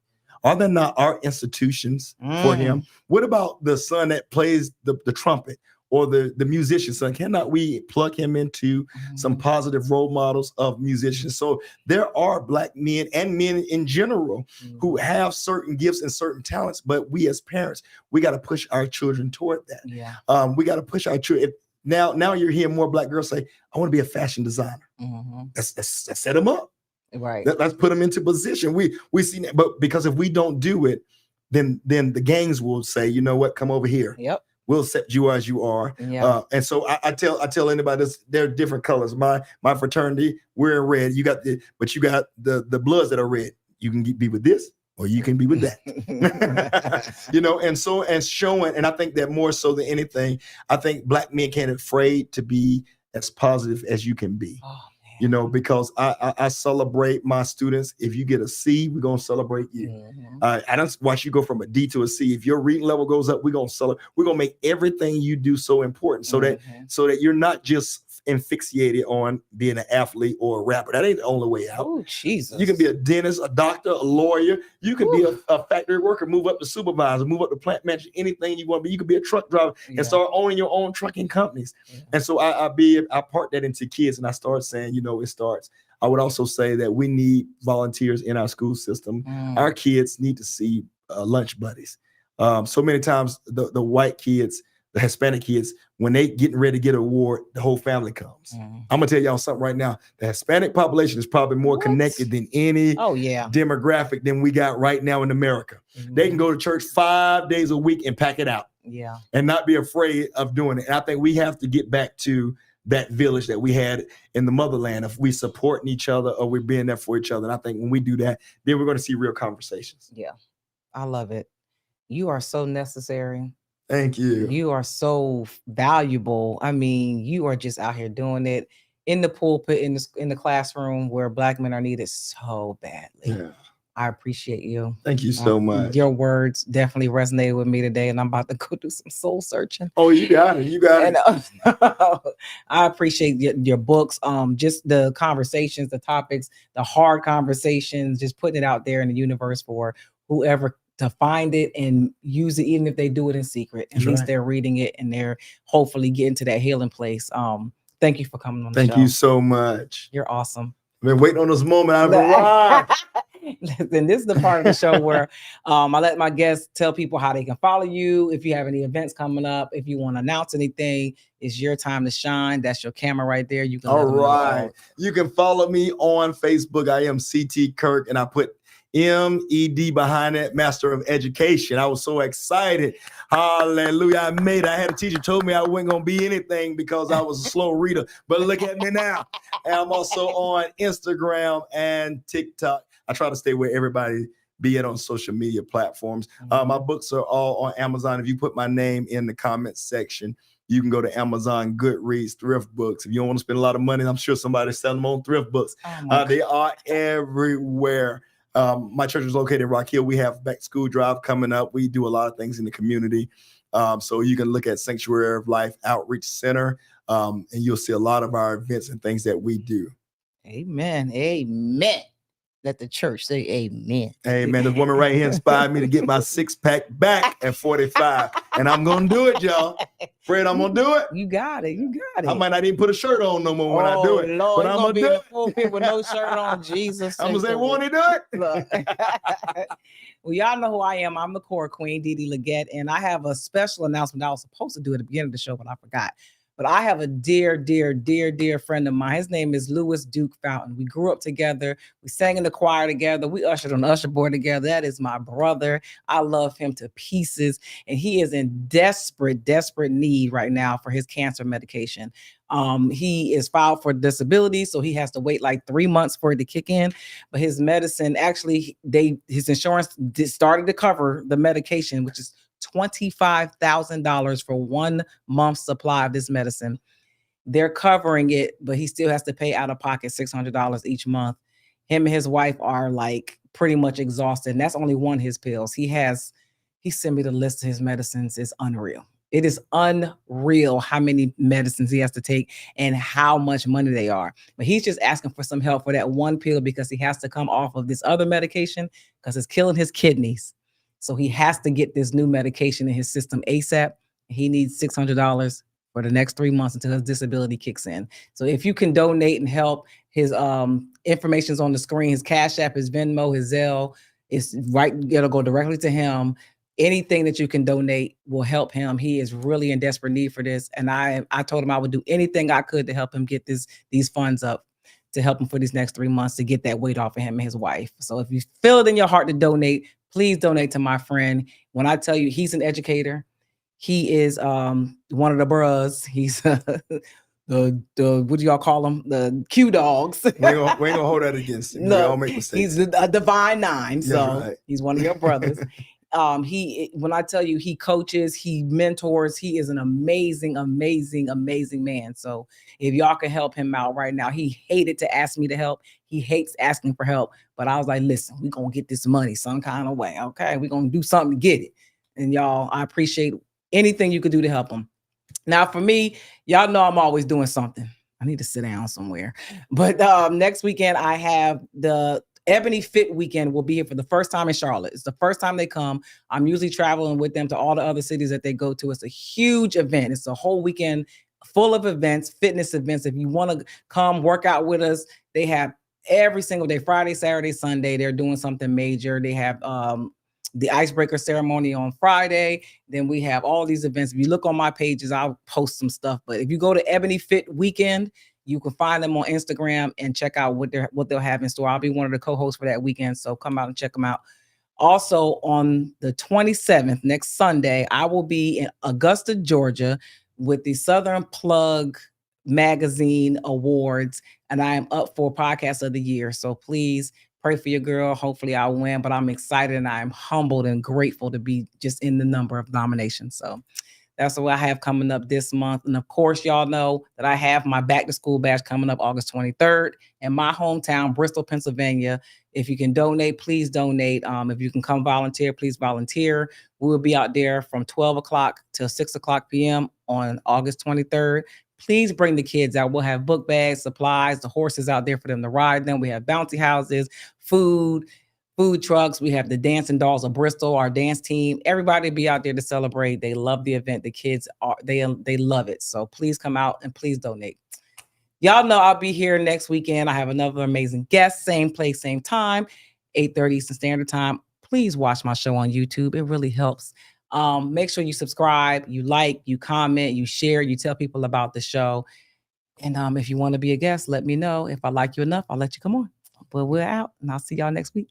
Are there not art institutions for him? What about the son that plays the trumpet or the musician son? Cannot we plug him into some positive role models of musicians? So there are Black men and men in general who have certain gifts and certain talents, but we as parents, we got to push our children toward that. Yeah. We got to push our children. Now you're hearing more Black girls say, I want to be a fashion designer. Let's set them up. Right. Let's put them into position. We see that, but because if we don't do it, then the gangs will say, you know what, come over here. Yep. We'll accept you as you are. Yeah. And so I tell anybody this, they're different colors. My fraternity, we're in red. You got the bloods that are red. You can be with this or you can be with that. and showing, and I think that more so than anything, I think Black men can't afraid to be as positive as you can be. Because I celebrate my students. If you get a C, we're going to celebrate you. I don't watch you go from a D to a C. If your reading level goes up, we're going to celebrate. We're going to make everything you do so important so that you're not just asphyxiated on being an athlete or a rapper. That ain't the only way out. Oh, Jesus. You can be a dentist, a doctor, a lawyer. You can be a factory worker, move up to supervisor, move up to plant manager, anything you want to be. You can be a truck driver and start owning your own trucking companies. And so I part that into kids, and I start saying, it starts. I would also say that we need volunteers in our school system. Our kids need to see lunch buddies. So many times the white kids, the Hispanic kids, when they getting ready to get an award, the whole family comes. I'm gonna tell y'all something right now. The Hispanic population is probably more connected than any demographic than we got right now in America. They can go to church 5 days a week and pack it out. And not be afraid of doing it. And I think we have to get back to that village that we had in the motherland. If we supporting each other or we're being there for each other. And I think when we do that, then we're going to see real conversations. Yeah, I love it. You are so necessary. Thank you. You are so valuable. I mean, you are just out here doing it in the pulpit, in the classroom where Black men are needed so badly. Yeah. I appreciate you. Thank you so much. Your words definitely resonated with me today, and I'm about to go do some soul searching. Oh, you got it. You got it. I appreciate your books, just the conversations, the topics, the hard conversations, just putting it out there in the universe for whoever to find it and use it, even if they do it in secret. At least they're reading it and they're hopefully getting to that healing place. Thank you for coming on the show. Thank you so much. You're awesome. I've been waiting on this moment. I've arrived. Listen, this is the part of the show where I let my guests tell people how they can follow you. If you have any events coming up, if you want to announce anything, it's your time to shine. That's your camera right there. You can. All right. You can follow me on Facebook. I am CT Kirk, and I put MED behind it, Master of Education. I was so excited. Hallelujah. I made it. I had a teacher told me I wasn't going to be anything because I was a slow reader. But look at me now. And I'm also on Instagram and TikTok. I try to stay where everybody be it on social media platforms. My books are all on Amazon. If you put my name in the comments section, you can go to Amazon, Goodreads, Thrift Books. If you don't want to spend a lot of money, I'm sure somebody's selling them on Thrift Books. They are everywhere. My church is located in Rock Hill. We have back to school drive coming up. We do a lot of things in the community. So you can look at Sanctuary of Life Outreach Center, and you'll see a lot of our events and things that we do. Amen. Amen. Let the church say amen. Amen. This woman right here inspired me to get my 6-pack back at 45. And I'm going to do it, y'all. Fred, I'm going to do it. You got it. You got it. I might not even put a shirt on no more when I do it. Lord, but I'm going to do it. Pulpit with no shirt on. Jesus. I'm going to say, won't he do it? Well, y'all know who I am. I'm the core queen, Dee Dee Leggett. And I have a special announcement I was supposed to do at the beginning of the show, but I forgot. But I have a dear, dear, dear, dear friend of mine. His name is Louis Duke Fountain. We grew up together. We sang in the choir together. We ushered on the usher board together. That is my brother. I love him to pieces. And he is in desperate, desperate need right now for his cancer medication. He is filed for disability, so he has to wait like 3 months for it to kick in. But his medicine, actually, his insurance started to cover the medication, which is $25,000 for 1 month's supply of this medicine. They're covering it, but he still has to pay out of pocket $600 each month. him and his wife are like pretty much exhausted. And that's only one of his pills. He sent me the list of his medicines. It's unreal. It is unreal how many medicines he has to take and how much money they are. But he's just asking for some help for that one pill because he has to come off of this other medication because it's killing his kidneys. So he has to get this new medication in his system ASAP. He needs $600 for the next 3 months until his disability kicks in. So if you can donate and help, his information's on the screen. His Cash App, his Venmo, his Zelle, it's right. It'll go directly to him. Anything that you can donate will help him. He is really in desperate need for this. And I told him I would do anything I could to help him get these funds up to help him for these next 3 months to get that weight off of him and his wife. So if you feel it in your heart to donate, please donate to my friend. When I tell you he's an educator, he is one of the bros. He's the what do y'all call them? The Q dogs. We ain't gonna hold that against him. No, we all make mistakes. He's a divine nine. So right. He's one of your brothers. When I tell you he coaches, he mentors, he is an amazing, amazing, amazing man. So if y'all can help him out right now, he hated to ask me to help. He hates asking for help. But I was like, listen, we're gonna get this money some kind of way. Okay, we're gonna do something to get it. And y'all, I appreciate anything you could do to help him. Now, for me, y'all know I'm always doing something. I need to sit down somewhere. But next weekend, I have the Ebony Fit Weekend will be here for the first time in Charlotte. It's the first time they come. I'm usually traveling with them to all the other cities that they go to. It's a huge event. It's a whole weekend full of events, fitness events. If you want to come work out with us, they have every single day, Friday, Saturday, Sunday. They're doing something major. They have the icebreaker ceremony on Friday. Then we have all these events. If you look on my pages, I'll post some stuff. But if you go to Ebony Fit Weekend, you can find them on Instagram and check out what they'll have in store. I'll be one of the co-hosts for that weekend. So come out and check them out. Also on the 27th, next Sunday, I will be in Augusta, Georgia with the Southern Plug Magazine Awards. And I am up for Podcast of the Year. So please pray for your girl. Hopefully I'll win, but I'm excited and I'm humbled and grateful to be just in the number of nominations. So that's what I have coming up this month. And of course, y'all know that I have my back to school bash coming up August 23rd in my hometown, Bristol, Pennsylvania. If you can donate, please donate. If you can come volunteer, please volunteer. We'll be out there from 12 o'clock till 6 o'clock p.m. on August 23rd. Please bring the kids out. We'll have book bags, supplies, the horses out there for them to ride them. We have bouncy houses, food trucks. We have the Dancing Dolls of Bristol, our dance team. Everybody be out there to celebrate. They love the event. The kids they love it. So please come out and please donate. Y'all know I'll be here next weekend. I have another amazing guest, same place, same time, 8:30 Eastern Standard Time. Please watch my show on YouTube. It really helps. Make sure you subscribe, you like, you comment, you share, you tell people about the show. And if you want to be a guest, let me know. If I like you enough, I'll let you come on. But we're out, and I'll see y'all next week.